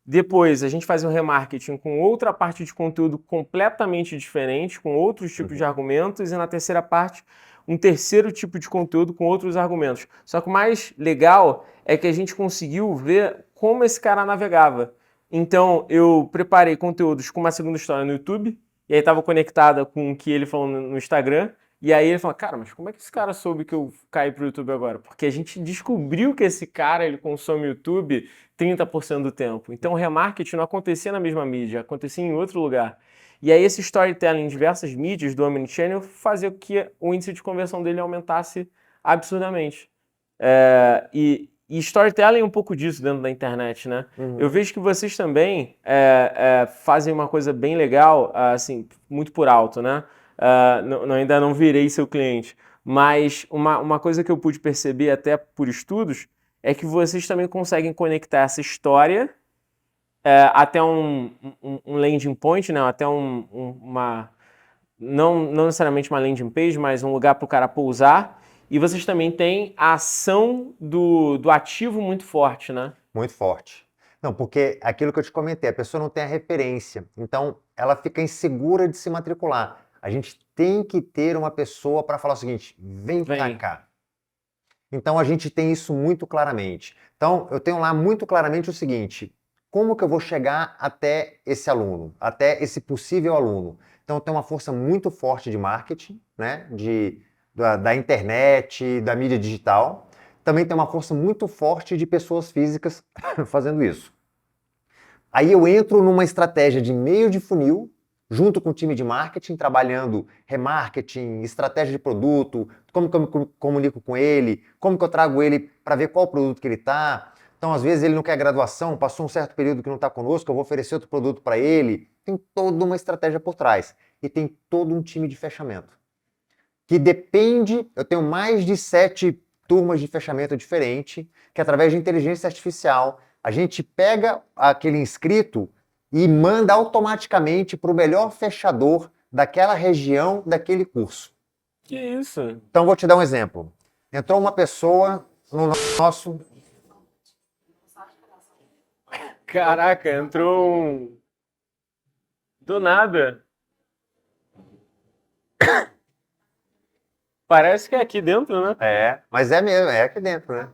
Depois, a gente fazia um remarketing com outra parte de conteúdo completamente diferente, com outros tipos de argumentos. E na terceira parte, um terceiro tipo de conteúdo com outros argumentos. Só que o mais legal é que a gente conseguiu ver como esse cara navegava. Então, eu preparei conteúdos com uma segunda história no YouTube, e aí estava conectada com o que ele falou no Instagram, e aí ele falou, cara, mas como é que esse cara soube que eu caí pro YouTube agora? Porque a gente descobriu que esse cara, ele consome YouTube 30% do tempo. Então, o remarketing não acontecia na mesma mídia, acontecia em outro lugar. E aí esse storytelling em diversas mídias do Omnichannel fazia com que o índice de conversão dele aumentasse absurdamente. E storytelling é um pouco disso dentro da internet, né? Eu vejo que vocês também fazem uma coisa bem legal, assim, muito por alto, né? Ainda não virei seu cliente, mas uma coisa que eu pude perceber até por estudos é que vocês também conseguem conectar essa história até um landing point, né? Até não necessariamente uma landing page, mas um lugar para o cara pousar. E vocês também têm a ação do ativo muito forte, né? Muito forte. Não, porque aquilo que eu te comentei, a pessoa não tem a referência, então ela fica insegura de se matricular. A gente tem que ter uma pessoa para falar o seguinte, vem pra cá. Então a gente tem isso muito claramente. Então eu tenho lá muito claramente o seguinte, como que eu vou chegar até esse aluno, até esse possível aluno? Então tem uma força muito forte de marketing, né? Da internet, da mídia digital. Também tem uma força muito forte de pessoas físicas fazendo isso. Aí eu entro numa estratégia de meio de funil, junto com o time de marketing, trabalhando remarketing, estratégia de produto, como que eu me comunico com ele, como que eu trago ele para ver qual produto que ele está. Então, às vezes, ele não quer graduação, passou um certo período que não está conosco, eu vou oferecer outro produto para ele. Tem toda uma estratégia por trás. E tem todo um time de fechamento. Que depende, eu tenho mais de 7 turmas de fechamento diferente, que através de inteligência artificial, a gente pega aquele inscrito e manda automaticamente para o melhor fechador daquela região, daquele curso. Que isso? Então, vou te dar um exemplo. Entrou uma pessoa no nosso... Caraca, entrou um... Do nada. Parece que é aqui dentro, né? É, mas é mesmo, é aqui dentro, né?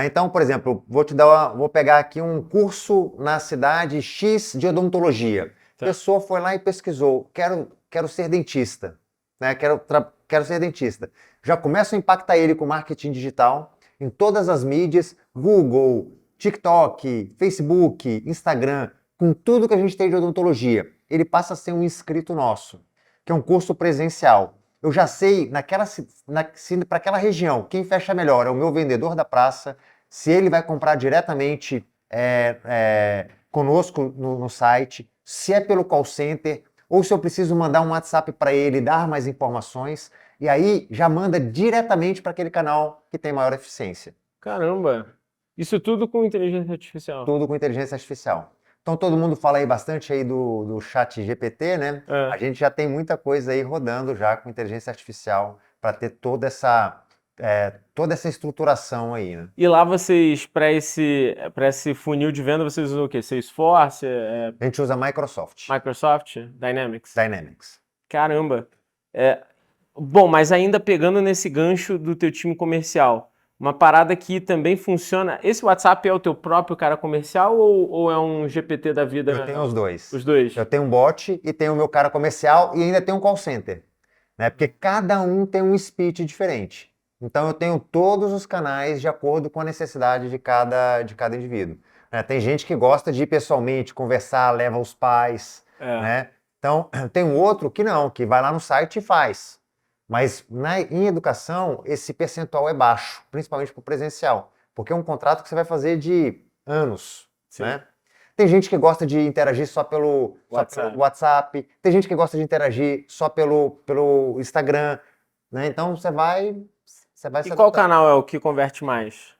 Então, por exemplo, vou pegar aqui um curso na cidade X de odontologia. A pessoa foi lá e pesquisou, quero ser dentista, né? Quero ser dentista. Já começo a impactar ele com marketing digital em todas as mídias, Google, TikTok, Facebook, Instagram, com tudo que a gente tem de odontologia. Ele passa a ser um inscrito nosso, que é um curso presencial. Eu já sei, para aquela região, quem fecha melhor é o meu vendedor da praça, se ele vai comprar diretamente conosco no site, se é pelo call center, ou se eu preciso mandar um WhatsApp para ele, dar mais informações, e aí já manda diretamente para aquele canal que tem maior eficiência. Caramba! Isso tudo com inteligência artificial? Tudo com inteligência artificial. Então todo mundo fala aí bastante aí do chat GPT, né? É. A gente já tem muita coisa aí rodando já com inteligência artificial para ter toda essa estruturação aí, né? E lá vocês, para esse funil de venda, vocês usam o quê? Salesforce? A gente usa Microsoft. Microsoft? Dynamics? Dynamics. Caramba! Bom, mas ainda pegando nesse gancho do teu time comercial, uma parada que também funciona. Esse WhatsApp é o teu próprio cara comercial ou é um GPT da vida? Eu tenho os dois. Os dois? Eu tenho um bot e tenho o meu cara comercial e ainda tenho um call center, né? Porque cada um tem um speech diferente. Então eu tenho todos os canais de acordo com a necessidade de cada indivíduo. Tem gente que gosta de ir pessoalmente, conversar, leva os pais, né? Então tem um outro que não, que vai lá no site e faz. Mas em educação, esse percentual é baixo, principalmente para o presencial, porque é um contrato que você vai fazer de anos, né? Tem gente que gosta de interagir só pelo WhatsApp, tem gente que gosta de interagir só pelo Instagram, né? Então você vai E qual canal é o que converte mais?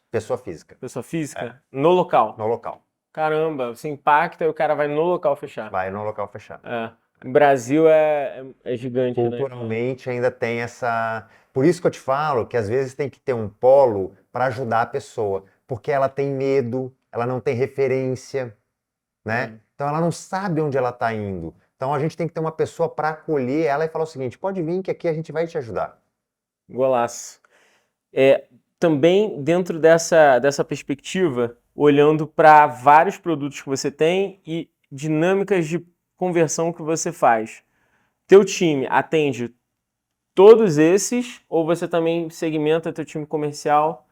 Pessoa física. Pessoa física? No local? No local. Caramba, você impacta e o cara vai no local fechar. Vai no local fechar. O Brasil é gigante, culturalmente, né? Ainda tem essa... Por isso que eu te falo que às vezes tem que ter um polo para ajudar a pessoa, porque ela tem medo, ela não tem referência, né? Então ela não sabe onde ela está indo. Então a gente tem que ter uma pessoa para acolher ela e falar o seguinte, pode vir que aqui a gente vai te ajudar. Golaço. Também dentro dessa perspectiva, olhando para vários produtos que você tem e dinâmicas de conversão que você faz. Teu time atende todos esses ou você também segmenta teu time comercial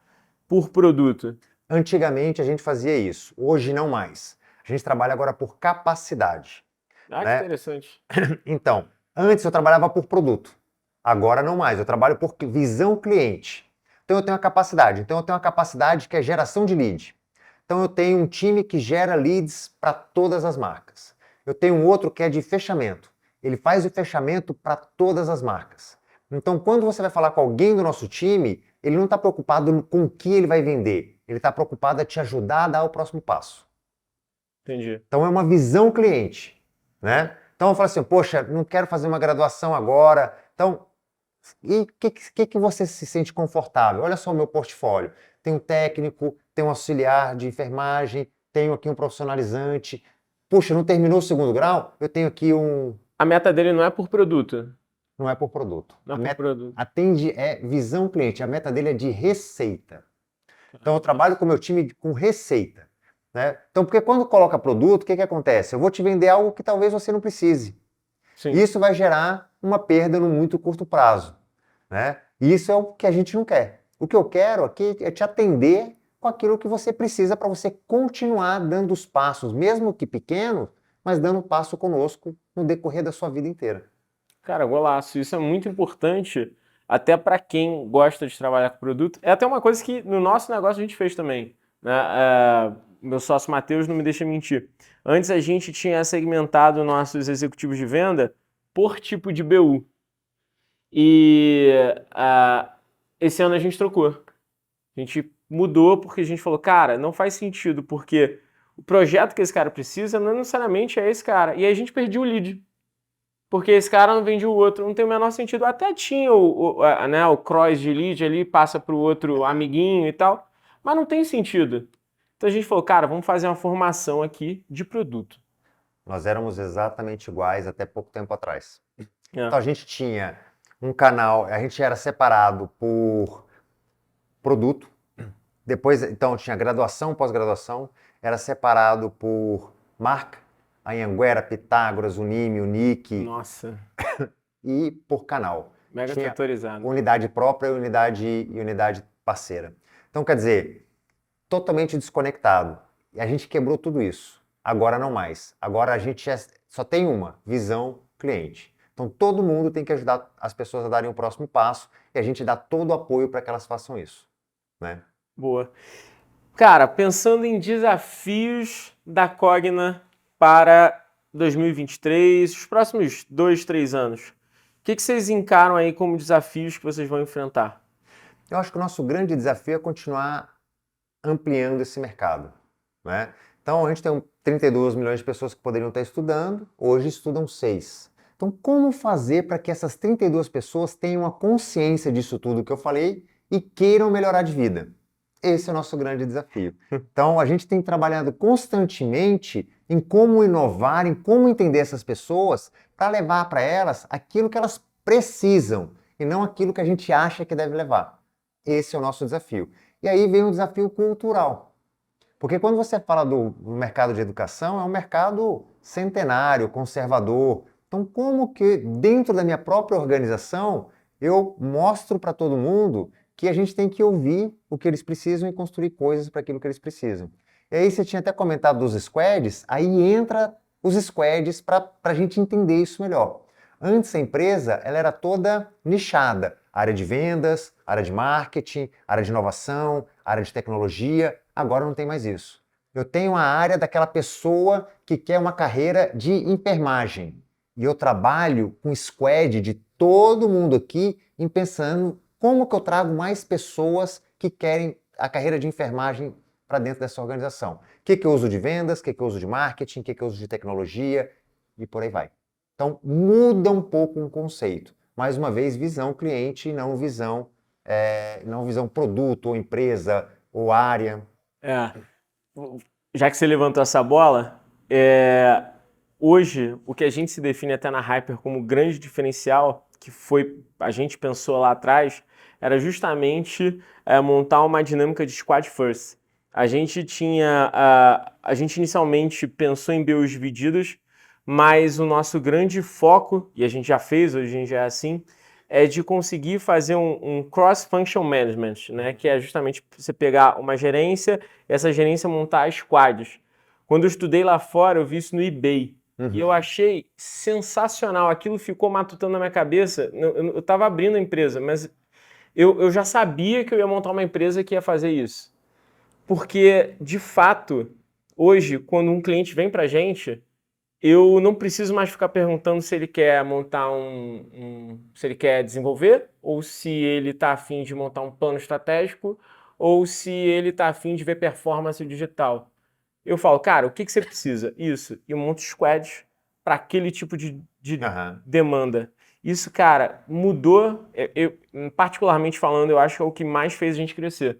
por produto? Antigamente a gente fazia isso, hoje não mais. A gente trabalha agora por capacidade. Que interessante. Então, antes eu trabalhava por produto, agora não mais, eu trabalho por visão cliente. Então eu tenho uma capacidade que é geração de lead. Então eu tenho um time que gera leads para todas as marcas. Eu tenho um outro que é de fechamento. Ele faz o fechamento para todas as marcas. Então, quando você vai falar com alguém do nosso time, ele não está preocupado com o que ele vai vender. Ele está preocupado a te ajudar a dar o próximo passo. Entendi. Então, é uma visão cliente, né? Então, eu falo assim, poxa, não quero fazer uma graduação agora. Então, e o que você se sente confortável? Olha só o meu portfólio. Tem um técnico, tem um auxiliar de enfermagem, tenho aqui um profissionalizante. Puxa, não terminou o segundo grau? Eu tenho aqui um... A meta dele não é por produto? Não é por produto. Não é por produto. É visão cliente. A meta dele é de receita. Então eu trabalho com o meu time com receita, né? Então, porque quando coloca produto, o que acontece? Eu vou te vender algo que talvez você não precise. Sim. Isso vai gerar uma perda no muito curto prazo, né? E isso é o que a gente não quer. O que eu quero aqui é te atender com aquilo que você precisa para você continuar dando os passos, mesmo que pequenos, mas dando um passo conosco no decorrer da sua vida inteira. Cara, golaço. Isso é muito importante até para quem gosta de trabalhar com produto. É até uma coisa que no nosso negócio a gente fez também, né? Meu sócio Matheus não me deixa mentir. Antes a gente tinha segmentado nossos executivos de venda por tipo de BU. E esse ano a gente trocou. A gente mudou porque a gente falou, cara, não faz sentido, porque o projeto que esse cara precisa não necessariamente é esse cara. E aí a gente perdia o lead. Porque esse cara não vende o outro, não tem o menor sentido. Até tinha né, o cross de lead ali, passa para o outro amiguinho e tal, mas não tem sentido. Então a gente falou, cara, vamos fazer uma formação aqui de produto. Nós éramos exatamente iguais até pouco tempo atrás. É. Então a gente tinha um canal, a gente era separado por produto, depois então tinha graduação, pós-graduação, era separado por marca, a Anhanguera, Pitágoras, Unime, Unique. Nossa. E por canal. Mega Tinha setorizado. unidade própria e unidade parceira. Então, quer dizer, totalmente desconectado. E a gente quebrou tudo isso. Agora não mais. Agora a gente só tem uma, visão cliente. Então todo mundo tem que ajudar as pessoas a darem o próximo passo e a gente dá todo o apoio para que elas façam isso, né? Boa. Cara, pensando em desafios da Cogna para 2023, os próximos 2, 3 anos, o que vocês encaram aí como desafios que vocês vão enfrentar? Eu acho que o nosso grande desafio é continuar ampliando esse mercado, né? Então a gente tem 32 milhões de pessoas que poderiam estar estudando, hoje estudam 6. Então como fazer para que essas 32 pessoas tenham a consciência disso tudo que eu falei e queiram melhorar de vida? Esse é o nosso grande desafio. Então a gente tem trabalhado constantemente em como inovar, em como entender essas pessoas para levar para elas aquilo que elas precisam e não aquilo que a gente acha que deve levar. Esse é o nosso desafio. E aí vem o desafio cultural. Porque quando você fala do mercado de educação, é um mercado centenário, conservador. Então, como que dentro da minha própria organização eu mostro para todo mundo que a gente tem que ouvir o que eles precisam e construir coisas para aquilo que eles precisam? E aí você tinha até comentado dos squads, aí entra os squads para a gente entender isso melhor. Antes a empresa ela era toda nichada, área de vendas, área de marketing, área de inovação, área de tecnologia. Agora não tem mais isso. Eu tenho a área daquela pessoa que quer uma carreira de enfermagem. E eu trabalho com squad de todo mundo aqui em pensando como que eu trago mais pessoas que querem a carreira de enfermagem para dentro dessa organização. O que eu uso de vendas, o que eu uso de marketing, o que eu uso de tecnologia e por aí vai. Então muda um pouco um conceito. Mais uma vez, visão cliente e não visão produto ou empresa ou área. Já que você levantou essa bola, hoje o que a gente se define até na Hyper como grande diferencial, que foi a gente pensou lá atrás, era justamente montar uma dinâmica de squad first. A gente inicialmente pensou em BUs divididas, mas o nosso grande foco, e a gente já fez, hoje a gente já é assim, é de conseguir fazer um cross-function management, né? Que é justamente você pegar uma gerência e essa gerência montar squads. Quando eu estudei lá fora, eu vi isso no eBay. E eu achei sensacional. Aquilo ficou matutando na minha cabeça. Eu estava abrindo a empresa, mas eu já sabia que eu ia montar uma empresa que ia fazer isso. Porque, de fato, hoje, quando um cliente vem para a gente, eu não preciso mais ficar perguntando se ele quer montar se ele quer desenvolver, ou se ele está afim de montar um plano estratégico, ou se ele está afim de ver performance digital. Eu falo, cara, o que você precisa? Isso. E eu monto squads para aquele tipo de demanda. Isso, cara, mudou. Particularmente falando, eu acho que é o que mais fez a gente crescer.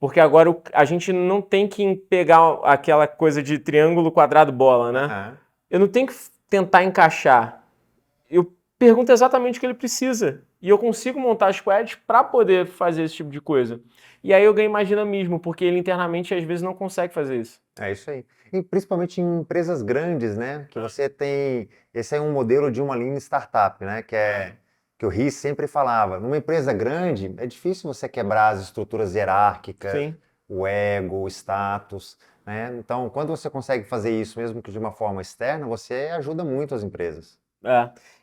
Porque agora a gente não tem que pegar aquela coisa de triângulo, quadrado, bola, né? Eu não tenho que tentar encaixar. Eu pergunto exatamente o que ele precisa. E eu consigo montar squads para poder fazer esse tipo de coisa. E aí eu ganho mais dinamismo, porque ele internamente às vezes não consegue fazer isso. É isso aí. E principalmente em empresas grandes, né? Que você tem... Esse é um modelo de uma linha startup, né? Que o Riz sempre falava. Numa empresa grande, é difícil você quebrar as estruturas hierárquicas, Sim. o ego, o status. né? Então, quando você consegue fazer isso, mesmo que de uma forma externa, você ajuda muito as empresas.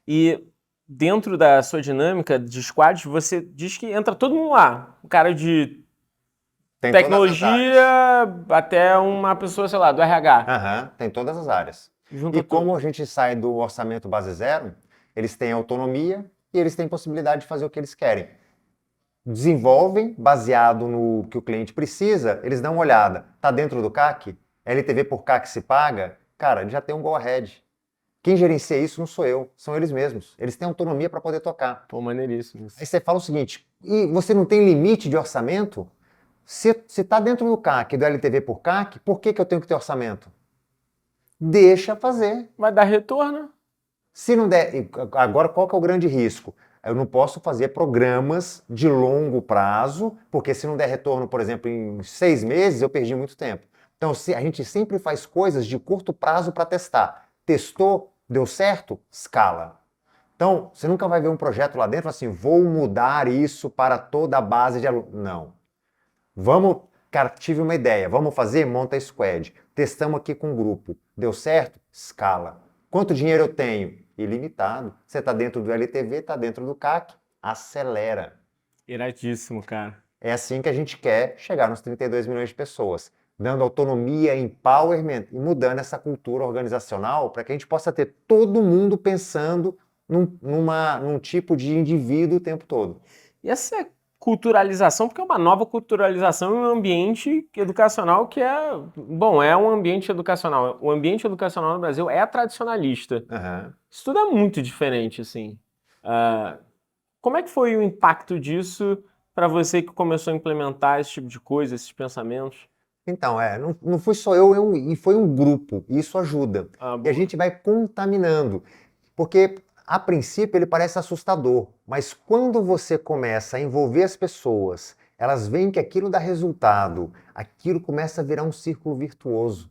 E dentro da sua dinâmica de squads, você diz que entra todo mundo lá. O cara de Tem tecnologia até uma pessoa, sei lá, do RH. tem todas as áreas. Junta E como a gente sai do orçamento base zero, eles têm autonomia e eles têm possibilidade de fazer o que eles querem. Desenvolvem, baseado no que o cliente precisa, eles dão uma olhada. Está dentro do CAC? LTV por CAC se paga? Cara, ele já tem um go ahead. Quem gerencia isso não sou eu, são eles mesmos. Eles têm autonomia para poder tocar. Pô, maneiríssimo. Aí você fala o seguinte, e você não tem limite de orçamento? Se está dentro do CAC, do LTV por CAC, por que eu tenho que ter orçamento? Deixa fazer. Vai dar retorno? Se não der, agora qual que é o grande risco? Eu não posso fazer programas de longo prazo, porque se não der retorno, por exemplo, em 6 meses, eu perdi muito tempo. Então, a gente sempre faz coisas de curto prazo para testar. Testou, deu certo, escala. Então, você nunca vai ver um projeto lá dentro assim, vou mudar isso para toda a base de alunos. Não. Vamos, cara, tive uma ideia, vamos fazer? Monta a squad. Testamos aqui com o grupo. Deu certo? Escala. Quanto dinheiro eu tenho? Ilimitado. Você está dentro do LTV, está dentro do CAC, acelera. Iradíssimo, cara. É assim que a gente quer chegar nos 32 milhões de pessoas, dando autonomia, empowerment e mudando essa cultura organizacional para que a gente possa ter todo mundo pensando num tipo de indivíduo o tempo todo. E essa culturalização, porque é uma nova culturalização em um ambiente educacional que é um ambiente educacional. O ambiente educacional no Brasil é tradicionalista. Isso tudo é muito diferente, assim. Como é que foi o impacto disso para você que começou a implementar esse tipo de coisa, esses pensamentos? Então, não fui só eu, e foi um grupo, e isso ajuda. E a gente vai contaminando, porque a princípio ele parece assustador, mas quando você começa a envolver as pessoas, elas veem que aquilo dá resultado, aquilo começa a virar um círculo virtuoso.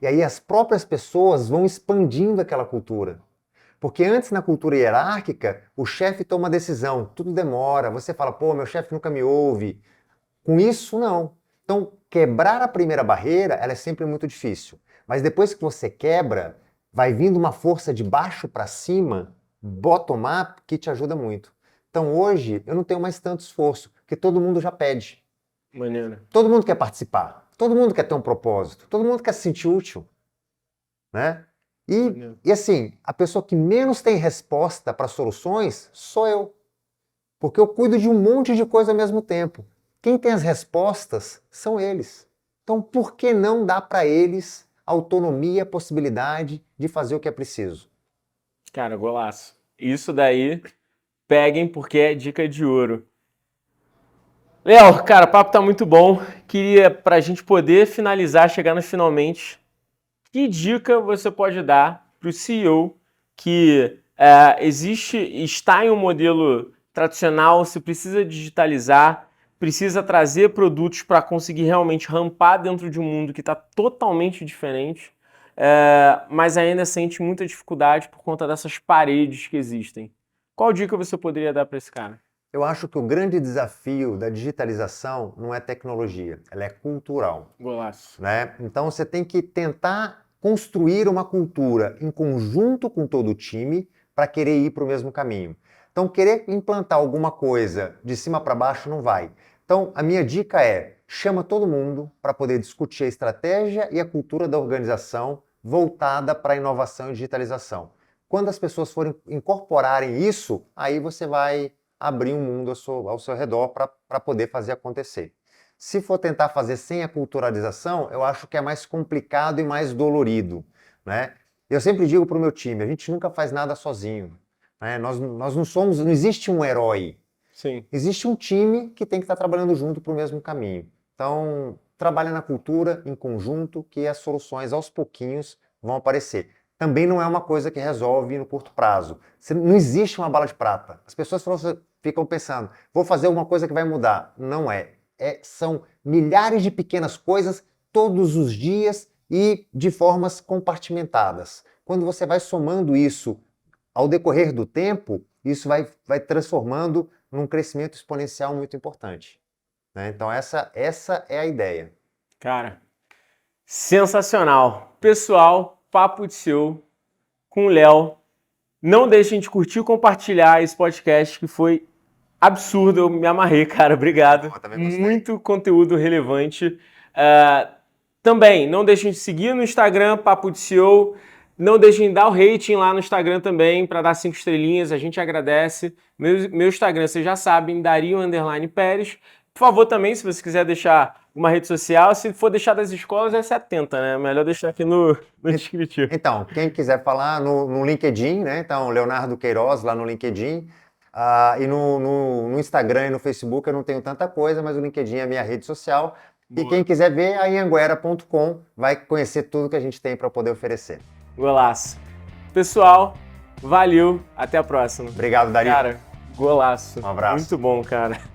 E aí as próprias pessoas vão expandindo aquela cultura. Porque antes, na cultura hierárquica, o chefe toma decisão, tudo demora, você fala, pô, meu chefe nunca me ouve. Com isso, não. Então, quebrar a primeira barreira, ela é sempre muito difícil. Mas depois que você quebra, vai vindo uma força de baixo para cima, bottom-up, que te ajuda muito. Então, hoje, eu não tenho mais tanto esforço, porque todo mundo já pede. Maneiro. Todo mundo quer participar. Todo mundo quer ter um propósito. Todo mundo quer se sentir útil. Né? E assim, a pessoa que menos tem resposta para soluções sou eu. Porque eu cuido de um monte de coisa ao mesmo tempo. Quem tem as respostas são eles. Então, por que não dar para eles autonomia, possibilidade de fazer o que é preciso? Cara, golaço. Isso daí, peguem porque é dica de ouro. Léo, cara, o papo tá muito bom. Queria, pra gente poder finalizar, chegar no finalmente, que dica você pode dar pro CEO que está em um modelo tradicional, se precisa digitalizar, precisa trazer produtos para conseguir realmente rampar dentro de um mundo que está totalmente diferente, mas ainda sente muita dificuldade por conta dessas paredes que existem. Qual dica você poderia dar para esse cara? Eu acho que o grande desafio da digitalização não é tecnologia, ela é cultural. Golaço. Né? Então você tem que tentar construir uma cultura em conjunto com todo o time para querer ir para o mesmo caminho. Então, querer implantar alguma coisa de cima para baixo não vai. Então, a minha dica é: chama todo mundo para poder discutir a estratégia e a cultura da organização voltada para a inovação e digitalização. Quando as pessoas forem incorporarem isso, aí você vai abrir um mundo ao seu redor para poder fazer acontecer. Se for tentar fazer sem a culturalização, eu acho que é mais complicado e mais dolorido, né? Eu sempre digo para o meu time, a gente nunca faz nada sozinho, né? Nós não existe um herói. Sim. Existe um time que tem que estar trabalhando junto para o mesmo caminho. Então, trabalha na cultura, em conjunto, que as soluções aos pouquinhos vão aparecer. Também não é uma coisa que resolve no curto prazo. Não existe uma bala de prata. As pessoas ficam pensando, vou fazer alguma coisa que vai mudar. Não é. São milhares de pequenas coisas todos os dias e de formas compartimentadas. Quando você vai somando isso ao decorrer do tempo, isso vai transformando num crescimento exponencial muito importante. Né? Então essa é a ideia. Cara, Sensacional. Pessoal, Papo de CEO com o Léo. Não deixem de curtir e compartilhar esse podcast que foi absurdo. Eu me amarrei, cara. Obrigado. Muito conteúdo relevante. Também, não deixem de seguir no Instagram, Papo de CEO. Não deixem de dar o rating lá no Instagram também, para dar 5 estrelinhas, a gente agradece. Meu Instagram, vocês já sabem, Dario_Pérez. Por favor também, se você quiser deixar uma rede social, se for deixar das escolas é 70, né? Melhor deixar aqui no descritivo. Então, quem quiser falar no LinkedIn, né? Então, Leonardo Queiroz lá no LinkedIn. E no Instagram e no Facebook eu não tenho tanta coisa, mas o LinkedIn é a minha rede social. Boa. E quem quiser ver, a Anhanguera.com vai conhecer tudo que a gente tem para poder oferecer. Golaço. Pessoal, valeu. Até a próxima. Obrigado, Dario. Cara, golaço. Um abraço. Muito bom, cara.